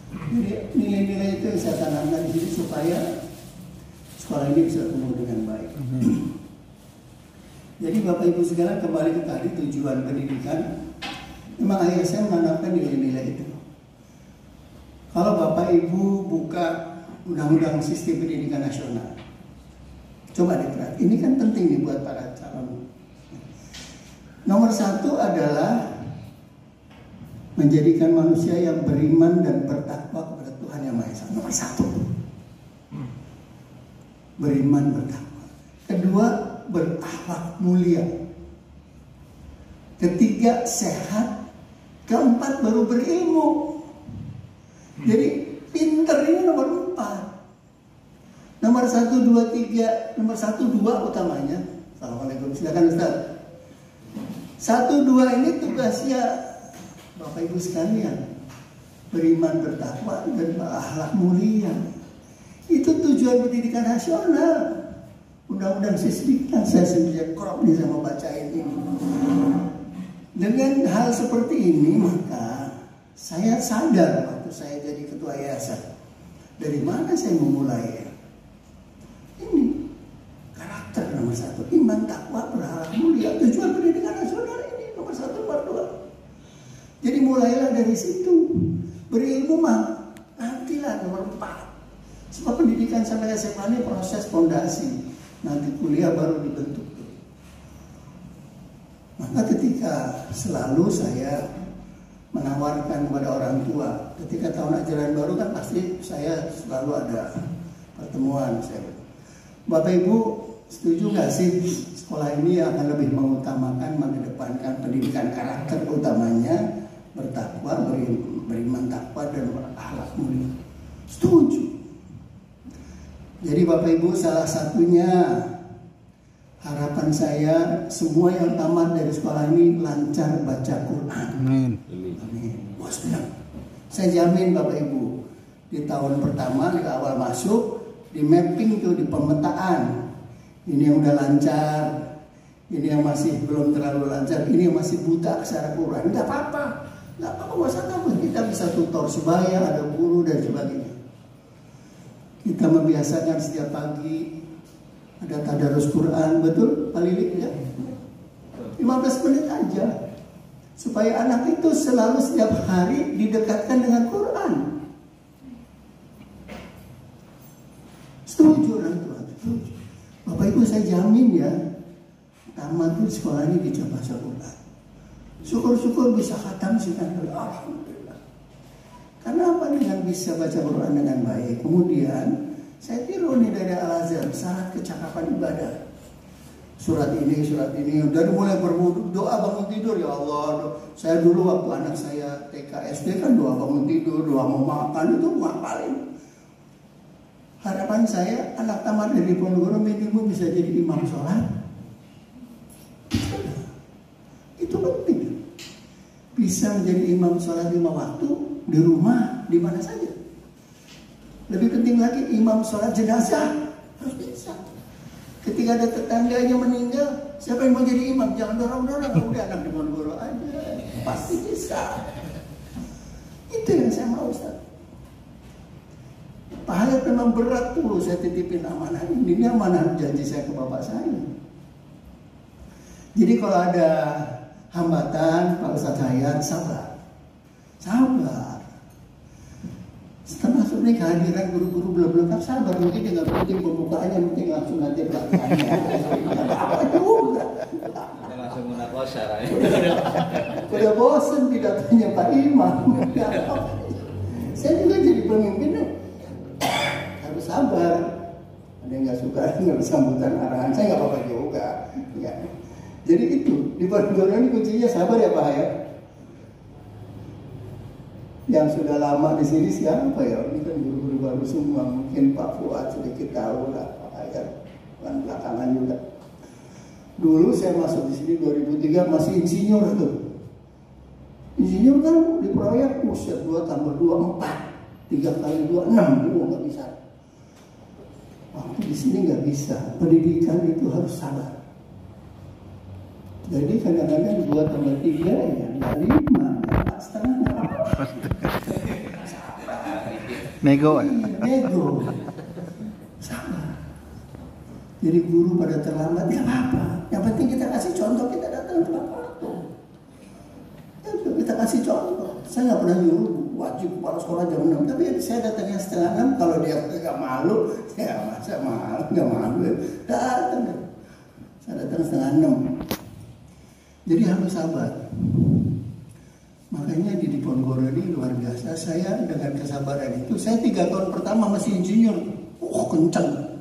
D: Jadi nilai-nilai itu yang saya tanamkan di sini supaya sekolah ini bisa tumbuh dengan baik. Jadi Bapak Ibu sekalian, kembali ke tadi tujuan pendidikan, memang ayah saya menanamkan nilai-nilai itu. Kalau Bapak Ibu buka Undang-Undang Sistem Pendidikan Nasional, coba diperhatikan, ini kan penting nih buat para calon. Nomor 1 adalah menjadikan manusia yang beriman dan bertakwa kepada Tuhan Yang Maha Esa. Nomor 1, beriman bertakwa. Kedua, berakhlak mulia. Ketiga, sehat. Keempat, baru berilmu. Jadi pinter ini nomor 4. Nomor 1, 2, 3. Nomor 1, 2 utamanya. Assalamualaikum, silakan Ustaz. 1, 2 ini tugasnya Bapak Ibu sekalian, beriman bertakwa dan berakhlak mulia. Itu tujuan pendidikan nasional. Undang-undang Sisdiknas, saya sendiri krop nih sama bacain ini. Dengan hal seperti ini maka Saya sadar waktu saya jadi ketua yayasan, dari mana saya memulai ya? Ini karakter nomor 1, iman, takwa, berakhlak mulia, tujuan pendidikan nasional ini nomor 1, nomor 2. Jadi mulailah dari situ. Berilmu mah nantilah nomor 4. Sebab pendidikan sampai SMA ini proses fondasi. Nanti kuliah baru dibentuk. Maka ketika selalu saya menawarkan kepada orang tua, ketika tahun ajaran baru kan pasti saya selalu ada pertemuan. Bapak Ibu setuju nggak sih sekolah ini akan lebih mengutamakan, mengedepankan pendidikan karakter, utamanya bertakwa, beriman takwa dan berakhlak mulia? Setuju. Jadi Bapak Ibu, salah satunya harapan saya semua yang tamat dari sekolah ini lancar baca Quran. Amin. Wah, senang. Saya jamin Bapak Ibu, di tahun pertama, di awal masuk, di mapping itu, di pemetaan, ini yang udah lancar, ini yang masih belum terlalu lancar, ini yang masih buta aksara Quran. Nggak apa-apa, nggak apa-apa, nggak usah takut. Kita bisa tutor sebaya, ada guru dan sebagainya. Kita membiasakan setiap pagi ada tadarus Quran, betul Pak Lili ya? 15 menit aja, supaya anak itu selalu setiap hari didekatkan dengan Quran. Setuju orang tua? Setuju. Bapak Ibu, saya jamin ya, tamat di sekolah ini bisa baca Quran. Syukur-syukur bisa khatam sekali. Alhamdulillah. Karena apa? Dengan bisa baca Quran dengan baik. Kemudian saya tiru nih dari Al-Azhar, syarat kecakapan ibadah. Surat ini, dari mulai berwudu, doa bangun tidur, ya Allah. Saya dulu waktu anak saya TK SD kan doa bangun tidur, doa mau makan, itu ngapalin. Harapan saya anak tamat dari Ponorogo minimum bisa jadi imam sholat. Itu penting. Bisa menjadi imam sholat 5 waktu di rumah, di mana saja. Lebih penting lagi imam sholat jenazah harus bisa. Ketika ada tetangganya meninggal, siapa yang mau jadi imam? Jangan dorong-dorong, udah anak di Ponorogo aja, pasti bisa. Itu yang saya mau, Ustaz. Pak Hayat memang berat tuh, saya titipin amanah ini amanah janji saya ke bapak saya. Jadi kalau ada hambatan, Pak Ustaz Hayat sabar, sabar. Termasuk nih kehadiran guru-guru belum lengkap, sabar, mungkin dia nggak penting pembukaannya, mungkin langsung nanti pelatihannya. Apa juga?
F: Langsung menakosa.
D: Udah bosen pidatonya Pak Imam. Saya juga jadi pemimpin harus sabar. Ada yang nggak suka nggak sambutan arahan, saya nggak apa-apa juga. Ya. Jadi itu di Ponorogo ini kuncinya sabar ya Pak ya. Yang sudah lama di sini siapa ya? Ini kan guru-guru baru semua. Mungkin Pak Fuad sedikit tahu lah, Pak Hayat kan belakangan juga. Dulu saya masuk di sini 2003 masih insinyur tuh. Insinyur kan di proyek pusat 2 tambah 2 4, 3 kali 2 6, nggak bisa. Waktu di sini nggak bisa. Pendidikan itu harus sabar. Jadi kadang-kadang 2 tambah 3 ya 5, 4,5.
E: Nego ya?
D: Nego. Sama. Jadi guru pada terlambat ya apa? Yang penting kita kasih contoh, kita datang tepat waktu. Ya, kita kasih contoh. Saya nggak pernah nyuruh wajib kepala sekolah jam 6, tapi saya datangnya setengah 6. Kalau dia nggak malu, ya masa malu, nggak malu. Datang. Saya datang setengah 6. Jadi harus sabar. Makanya di Diponegoro ini luar biasa. Saya dengan kesabaran itu, saya 3 tahun pertama masih insinyur, kenceng.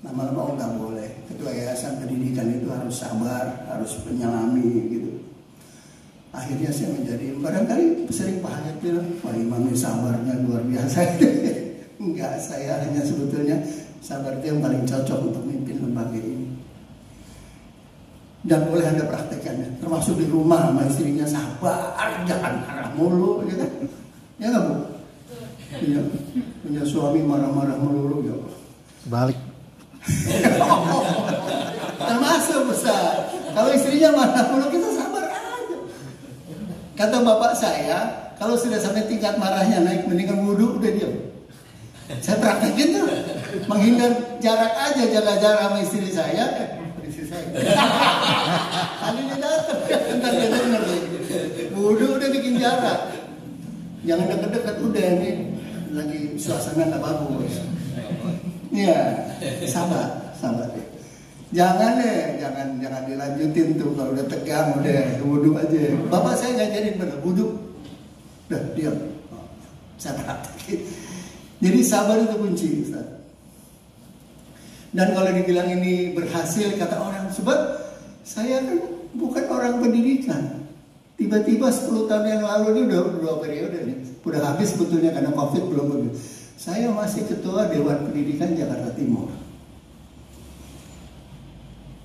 D: Lama-lama nggak boleh. Ketua yayasan pendidikan itu harus sabar, harus menyelami gitu. Akhirnya saya menjadi, barangkali sering Pak Hayat bilang, Pak Imam ini sabarnya luar biasa. Enggak, saya hanya sebetulnya sabar itu yang paling cocok untuk memimpin lembaga ini. Dan boleh Anda praktekannya, termasuk di rumah sama istrinya, sabar, jangan marah mulu, ya kan? Ya nggak Bu? Punya suami marah-marah mulu, ya.
E: Balik.
D: Termasuk besar. Kalau istrinya marah mulu, kita sabar aja. Kata bapak saya, kalau sudah sampai tingkat marahnya naik, mendingan wudhu udah diam. Saya praktekin tuh, menghindar jarak aja, jaga jarak sama istri saya. Kali dia datang, entar dia denger deh. Wudhu udah bikin jarak. Jangan deket-deket, udah ini lagi suasana nggak bagus. Iya, sabar deh. Jangan dilanjutin tuh kalau udah tegang, udah wudhu aja. Bapak saya ngajarin bener, wudhu, udah diam. Saya praktekin. Jadi sabar itu kunci, Ustaz. Dan kalau dibilang ini berhasil, kata orang, sebab saya kan bukan orang pendidikan. Tiba-tiba 10 tahun yang lalu ini udah 2 periode nih. Udah habis sebetulnya karena COVID belum begitu. Saya masih ketua Dewan Pendidikan Jakarta Timur.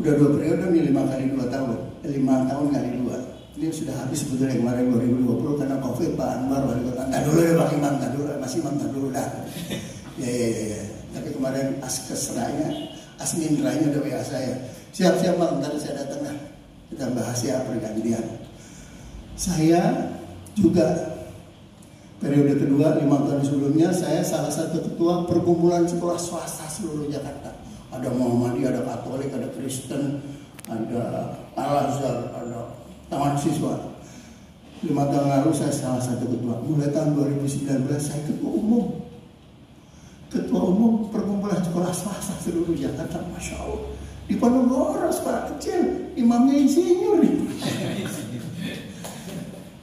D: Udah 2 periode nih, 5 kali 2 tahun. 5 tahun kali 2. Ini sudah habis sebetulnya kemarin 2020 karena COVID. Pak Anwar wali kota. Entar dulu ya Pak Imam, entar dulu dah. Ya. Tapi kemarin asminranya udah WA saya. Siap Bang, ntar saya datang lah. Kita bahas ya pergantian. Saya juga periode kedua 5 tahun sebelumnya saya salah satu ketua perkumpulan sekolah swasta seluruh Jakarta. Ada Muhammadiyah, ada Katolik, ada Kristen, ada Al-Azhar, ada Taman Siswa. 5 tahun lalu saya salah satu ketua. Mulai tahun 2019 saya ketua umum perkumpulan sekolah swasta seluruh Jakarta. Masya Allah. Di Ponorogo sekolah kecil, imamnya insinyur.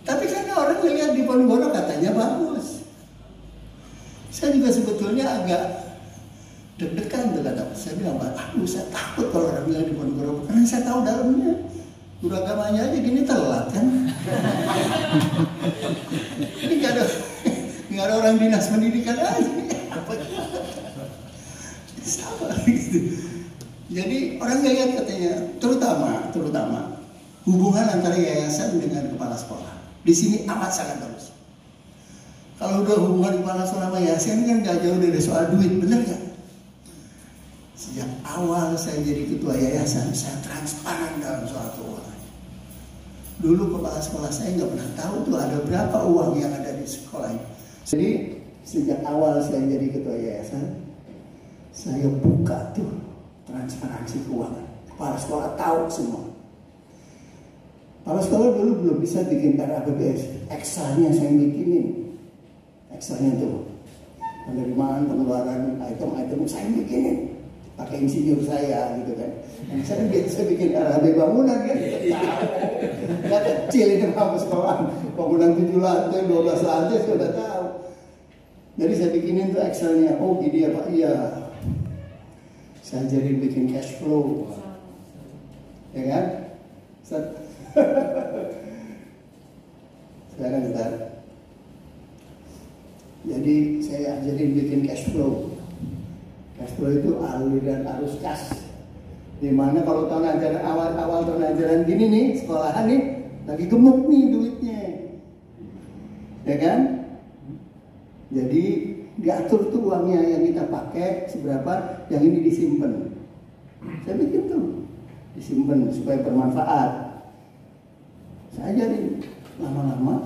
D: Tapi karena orang melihat di Ponorogo katanya bagus. Saya juga sebetulnya agak deg-degan tuh kata. Saya bilang, saya takut kalau orang bilang di Ponorogo karena saya tahu dalamnya. Guru agamanya aja gini telat kan. Ini nggak ada orang dinas pendidikan aja. Sama gitu. Jadi orang lihat katanya, terutama hubungan antara yayasan dengan kepala sekolah. Di sini amat sangat bagus. Kalau udah hubungan kepala sekolah sama yayasan kan nggak jauh dari soal duit, bener nggak? Sejak awal saya jadi ketua yayasan, saya transparan dalam soal keuangan. Dulu kepala sekolah saya nggak pernah tahu tuh ada berapa uang yang ada di sekolah. Jadi sejak awal saya jadi ketua yayasan, saya buka tuh transparansi keuangan. Kepala sekolah tahu semua. Kepala sekolah dulu belum bisa bikin RAPBS. Excelnya saya bikinin. Excelnya tuh penerimaan, pengeluaran, item-item saya bikinin. Pakai insinyur saya gitu kan. Dan saya biasa bikin RAB bangunan kan. Nggak kecil itu apa sekolah. Bangunan 7 lantai, 12 lantai saya udah tahu. Jadi saya bikinin tuh Excelnya. Oh gini ya Pak, iya. Saya jadi bikin cash flow. Ya kan? Sekarang bentar. Jadi saya ajarin bikin cash flow. Cash flow itu aliran arus kas. Dimana kalau tahun ajaran awal tahun ajaran gini nih, sekolahan nih lagi gemuk nih duitnya. Ya kan? Jadi diatur tuh uangnya yang kita pakai seberapa, yang ini disimpan. Saya bikin tuh disimpan supaya bermanfaat. Saya ajarin lama-lama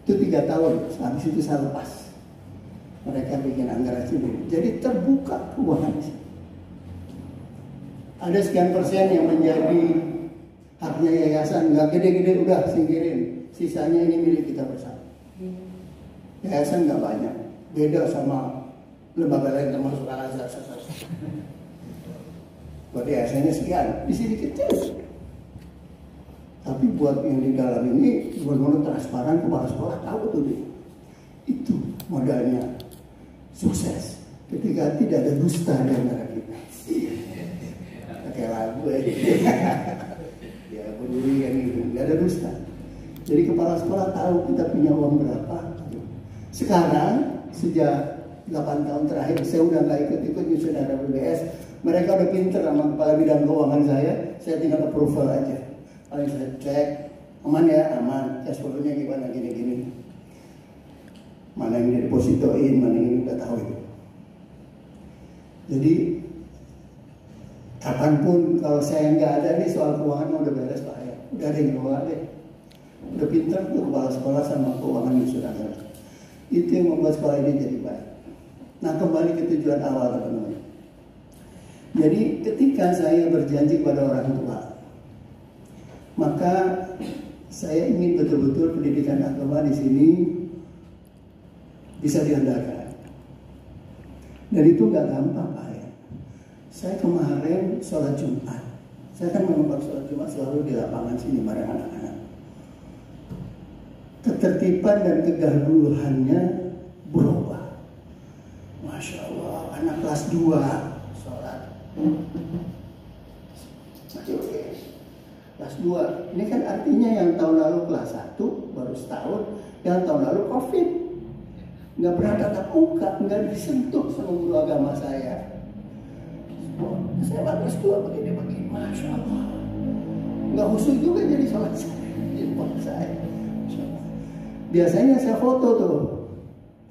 D: itu 3 tahun. Habis itu saya lepas. Mereka bikin anggaran sendiri. Jadi terbuka keuangan. Ada sekian persen yang menjadi haknya yayasan, nggak gede-gede udah singkirin. Sisanya ini milik kita bersama. Yayasan nggak banyak. Beda sama lembaga lain termasuk Al-Azhar. Buat yayasannya sekian, di sini kecil. Tapi buat yang di dalam ini benar-benar transparan, kepala sekolah tahu tuh deh. Itu modalnya sukses. Ketika tidak ada dusta di antara kita. Pakai lagu ya berdiri kan gitu, tidak ada dusta. Jadi kepala sekolah tahu kita punya uang berapa. Sekarang sejak 8 tahun terakhir saya udah nggak ikut nyusun RAPBS. Mereka udah pinter sama kepala bidang keuangan saya tinggal approval aja. Paling saya cek aman ya, aman. Cash flow-nya gimana gini-gini. Mana yang didepositoin, mana yang udah tahu itu. Jadi kapanpun kalau saya nggak ada nih soal keuangan udah beres Pak ya. Udah ada yang keluar deh. Udah pintar tuh kepala sekolah sama keuangan yang sudah ada. Itu yang membuat sekolah ini jadi baik. Nah, kembali ke tujuan awal teman-teman. Jadi ketika saya berjanji kepada orang tua, maka saya ingin betul-betul pendidikan agama di sini bisa diandalkan. Dan itu nggak gampang, Pak ya. Saya kemarin sholat Jumat. Saya kan memang sholat Jumat selalu di lapangan sini bareng anak-anak. Ketertiban dan kegaduhannya berubah. Masya Allah, anak kelas 2 sholat. Oke. Kelas 2, ini kan artinya yang tahun lalu kelas 1 baru setahun, yang tahun lalu COVID. Nggak pernah tatap muka, nggak disentuh sama guru agama saya. Saya kelas 2 begini-begini, Masya Allah. Nggak khusyuk juga jadi sholat saya. Biasanya saya foto tuh,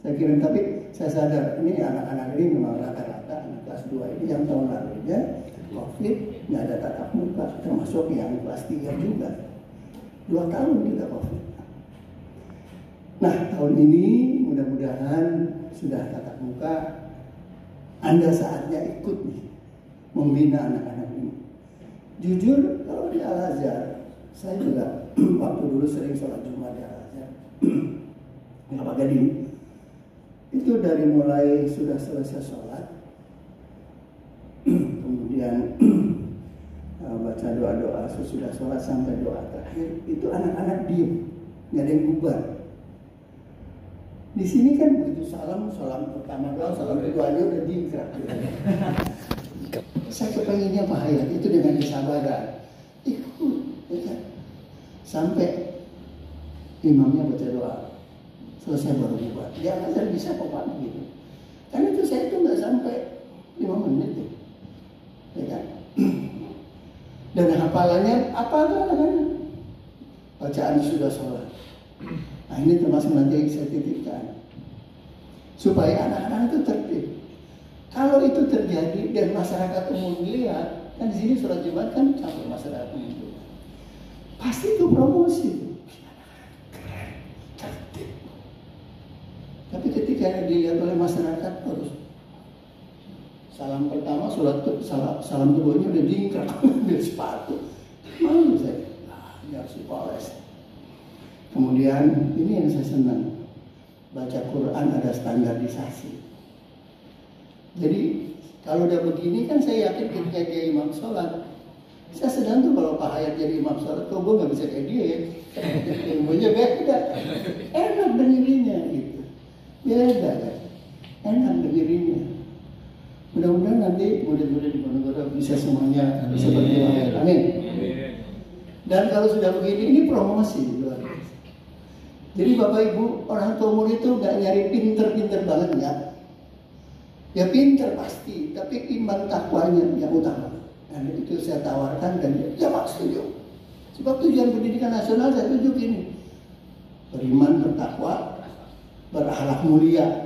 D: saya kirim, tapi saya sadar ini anak-anak ini memang rata-rata anak kelas 2 ini yang tahun lalunya COVID nggak ada tatap muka, termasuk yang kelas 3 juga 2 tahun kita COVID. Nah, tahun ini mudah-mudahan sudah tatap muka. Anda saatnya ikut nih membina anak-anak ini. Jujur kalau di Al-Azhar, saya juga waktu dulu sering sholat Jumat di Al-Azhar Kelapa Gading. Itu dari mulai sudah selesai sholat, kemudian baca doa-doa sesudah sholat sampai doa terakhir, itu anak-anak diem, nggak ada yang bubar. Di sini kan begitu salam pertama doang, salam kedua aja udah diingkrak. Saya kepengennya Pak Hayat itu dengan kesabaran ikut, ya kan? Sampai imamnya baca doa, selesai baru bubar. Jangan saya bisa kok Pak gitu. Karena itu saya itu nggak sampai 5 menit, ya kan? Dan hafalannya apa kan? Bacaan sudah sholat. Nah, ini termasuk nanti yang saya titipkan supaya anak-anak itu tertib. Kalau itu terjadi dan masyarakat umum lihat, kan di sini sholat Jumat kan sampai masyarakat umum, pasti itu promosi. Keren, tertib. Tapi ketika dilihat oleh masyarakat terus salam pertama, salam keduanya udah diingkrak di sepatu, malu saya. Nah, ini harus dipoles. Kemudian ini yang saya senang, baca Quran ada standarisasi. Jadi kalau udah begini kan saya yakin ketika dia imam sholat, saya sedang tuh kalau Pak Hayat jadi imam sholat, kok gue nggak bisa kayak dia ya, ilmunya beda, enak dengerinnya gitu, beda kan, enak dengerinnya. Mudah-mudahan nanti murid-murid di Ponorogo bisa semuanya seperti Pak. Amin. Dan kalau sudah begini, ini promosi luar biasa. Jadi Bapak Ibu, orang tua murid itu nggak nyari pinter-pinter banget ya. Ya pinter pasti, tapi iman takwanya yang utama. Dan itu saya tawarkan dan ya Pak setuju. Sebab tujuan pendidikan nasional saya tunjuk ini. Beriman, bertakwa, berakhlak mulia.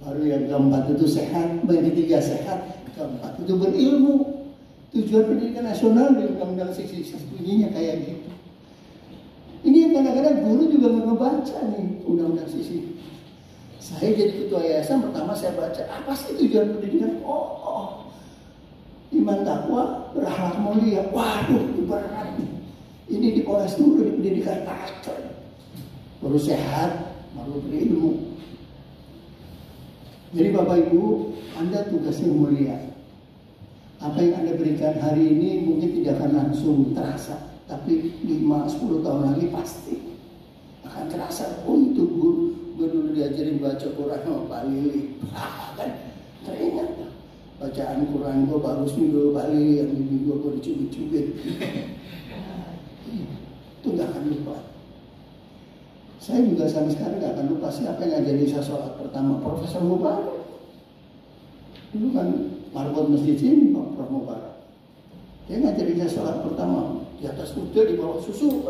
D: Baru yang keempat itu sehat, yang ketiga sehat, keempat itu berilmu. Tujuan pendidikan nasional di undang-undang sisi-sisi bunyinya kayak gitu. Ini yang kadang-kadang guru juga nggak ngebaca nih undang-undang sisi. Saya jadi ketua yayasan pertama saya baca apa sih tujuan pendidikan? Oh, iman takwa, berakhlak mulia. Waduh, itu berat nih. Ini dipoles dulu di pendidikan karakter. Baru sehat, baru berilmu. Jadi Bapak Ibu, Anda tugasnya mulia. Apa yang Anda berikan hari ini mungkin tidak akan langsung terasa, tapi 5-10 tahun lagi pasti akan terasa. Oh itu gue dulu diajarin baca Quran sama Pak Lili, kan teringat bacaan Quran gue bagus nih dulu Pak Lili, yang bimbing gue dicubit-cubit. Itu gak akan lupa. Saya juga sampai sekarang gak akan lupa siapa yang ngajarin saya sholat pertama, Profesor Mubarak. Dulu kan marbot masjid sini, Prof Mubarak. Dia ngajarin saya sholat pertama di atas kuda di bawah susu.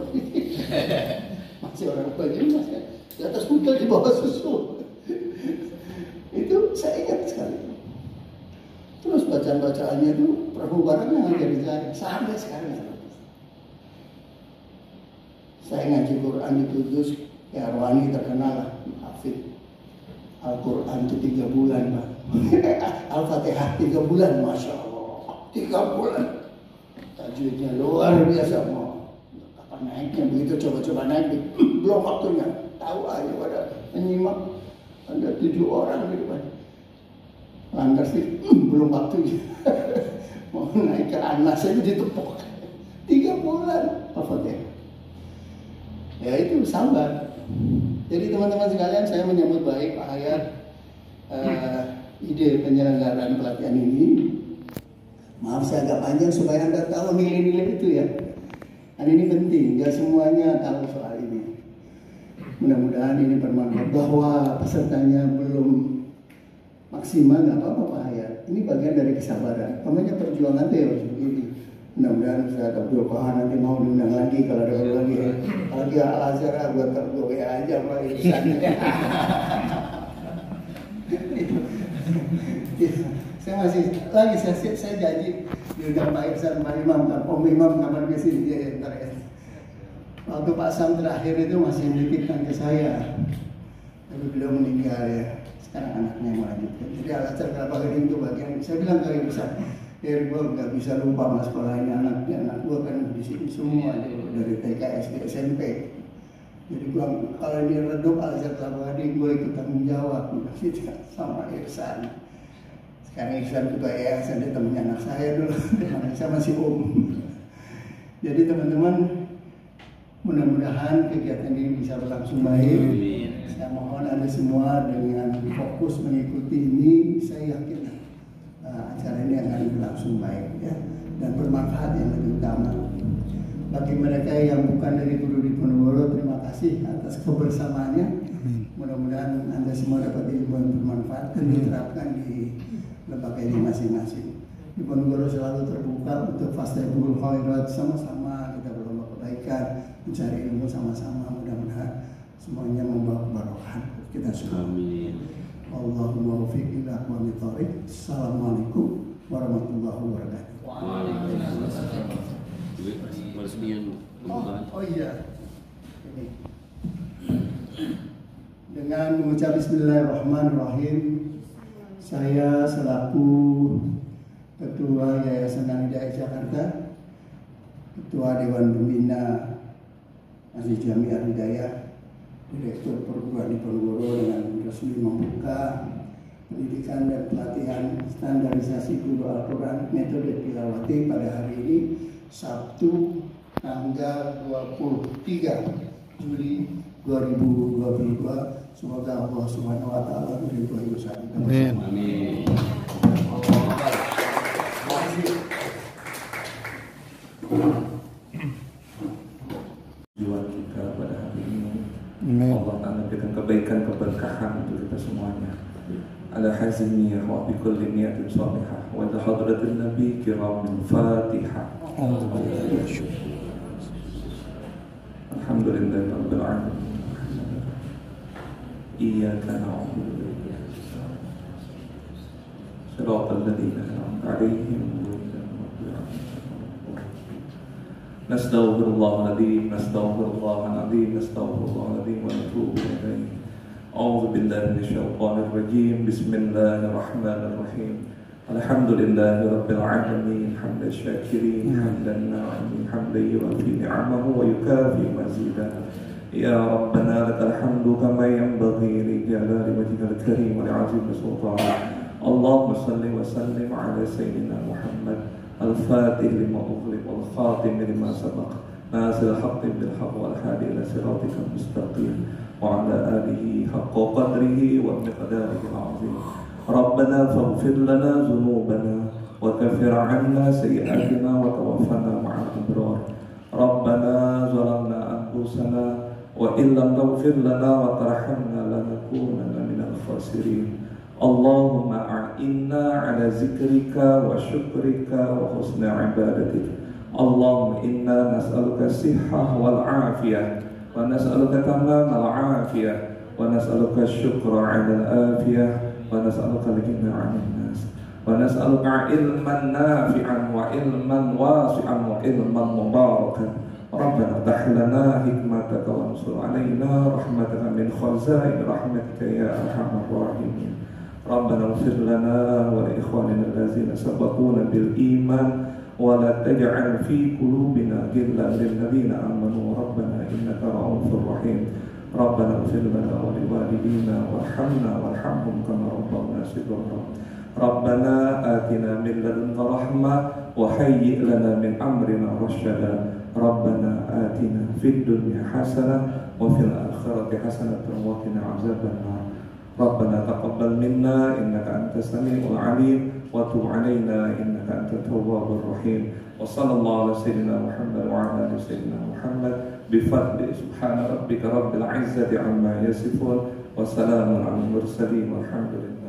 D: Masih orang Banyumas kan, di atas kuda di bawah susu. Itu saya ingat sekali. Terus bacaan-bacaannya itu Prof Mubarak yang ngajarin saya sampai sekarang. Saya ngaji Quran itu terus ya Arwani terkenal lah, hafid Al-Quran itu 3 bulan Pak. Al-Fatihah 3 bulan, Masya Allah 3 bulan. Tajwidnya luar biasa mau. Kapan naiknya begitu coba-coba naik, belum waktunya. Tahu aja pada menyimak ada 7 orang gitu Pak. Lantas sih belum waktunya. Mau naik ke anak saya ditepuk 3 bulan Al-Fatihah. Ya itu sabar. Jadi teman-teman sekalian, saya menyambut baik Pak Hayat ide penyelenggaraan pelatihan ini. Maaf saya agak panjang supaya Anda tahu nilai-nilai itu ya. Dan ini penting, nggak semuanya tahu soal ini. Mudah-mudahan ini bermanfaat. Bahwa pesertanya belum maksimal nggak apa-apa Pak Hayat. Ini bagian dari kesabaran. Namanya perjuangan itu ya begini. Mudah-mudahan Ustaz Abdul Qahan nanti mau diundang lagi kalau ada perlu lagi. Kalau dia Al-Azhar buat tergowe aja Pak Irsan. Saya masih lagi saya janji diundang Pak Irsan, Pak Imam, Om Imam kapan ke sini dia ntar ya. Waktu Pak Sam terakhir itu masih menitipkan ke saya. Tapi beliau meninggal ya. Sekarang anaknya yang melanjutkan. Jadi Al-Azhar Kelapa Gading itu bagian. Saya bilang ke Irsan, gue nggak bisa lupa mas sekolah ini anaknya, anak gue kan di sini semua dari TK, SD, SMP. Jadi gue kalau dia redup Al-Azhar Kelapa Gading, gue ikut tanggung jawab gitu sama Irsan. Sekarang Irsan ketua yayasan, dia temannya anak saya dulu, anak saya masih Jadi teman-teman, mudah-mudahan kegiatan ini bisa berlangsung baik. Saya mohon Anda semua dengan fokus mengikuti ini, saya yakin acara ini akan berlangsung baik ya, dan bermanfaat yang lebih utama. Bagi mereka yang bukan dari Guru Diponegoro, terima kasih atas kebersamaannya. Mudah-mudahan Anda semua dapat ilmu yang bermanfaat dan diterapkan di lembaga ini masing-masing. Diponegoro selalu terbuka untuk fastabiqul khairat, sama-sama kita berlomba kebaikan, mencari ilmu sama-sama. Mudah-mudahan semuanya membawa keberkahan kita semua. Amin. Allahumma waffiq ila aqwamit thoriq. Assalamualaikum warahmatullahi wabarakatuh.
G: Waalaikumsalam.
D: Oh iya. Ini. Dengan mengucap Bismillahirrahmanirrahim, saya selaku Ketua Yayasan Al-Hidayah Jakarta, Ketua Dewan Pembina Masjid Jami Al-Hidayah, Direktur Perguruan Diponegoro dengan resmi membuka pendidikan dan pelatihan standarisasi guru Al-Quran metode tilawati pada hari ini Sabtu tanggal 23 Juli 2022. Semoga Allah Subhanahu wa taala meridhoi usaha kita.
G: Amin.
H: Tujuan kita pada hari ini, Allah Ta'ala berikan kebaikan, keberkahan untuk kita semuanya. Ala hazmi wa bi kulli niyatin salihah wa ila hadratin nabi kiramil fatihah. Alhamdulillahi rabbil alamin. Iyyaka na'budu wa iyyaka nasta'in. Shiratal ladzina an'amta 'alaihim ghairil maghdubi 'alaihim. Nastaghfirullahaladzim, nastaghfirullahaladzim, nastaghfirullahaladzim wa natubu ilaih. A'udzu billahi minasyaitonir rajim. Bismillahirrahmanirrahim. Alhamdulillahi rabbil alamin, hamdan syakirin, hamdan na'imin, hamdan yuwafi ni'amahu wa yukafi mazidah. Ya Rabbana lakal hamdu kama yanbaghi li jalali wajhikal karim wa li'azimi sultanik. Allahumma salli wa sallim ala sayyidina Muhammad al-Fatih lima ughliq wal khatim lima sabaq nasil haqqin bil haqq wal hadi ila siratikal mustaqim wa ala alihi haqqa qadrihi wa miqdarihi al-azim. Rabbana faghfir lana dhunubana wa kaffir 'anna sayyi'atina wa tawaffana ma'al abrar. Rabbana zalamna anfusana wa illam taghfir lana wa tarhamna lanakunanna minal khasirin. Allahumma a'inna ala zikrika wa syukrika wa husna ibadatik. Allahumma inna nas'aluka sihhah wal afiyah wa nas'aluka tamamal afiyah wa nas'aluka syukra 'ala al-afiyah wa nas'aluka al-ghina 'anil nas wa nas'aluka ilman nafi'an wa ilman wasi'an wa ilman mubarakan. Rabbana tahli lana hikmataka wansur alaina rahmataka min khazain rahmatika ya arhamar rahimin. Rabbana ighfir lana wa li ikhwanina allazina sabaquna bil iman wa la taj'al fi qulubina ghillan lil ladzina amanu rabbana innaka ra'ufur rahim. Rabbana ighfir lana wa li walidina warhamna warhamhum kama rabbawna shighara. Rabbana atina min ladunka rahmah wa hayyi' lana min amrina rasyada. Rabbana atina fid dunya hasanah wa fil akhirati hasanah wa qina azabannar. Rabbana taqabbal minna innaka antas samiul alim wa tub alaina innaka antat tawwabur rahim. Wa sallallahu ala sayyidina Muhammad wa ala ali sayyidina Muhammad bi fadli subhana rabbika rabbil izzati amma yasifun wa salamun alal mursalin walhamdulillah.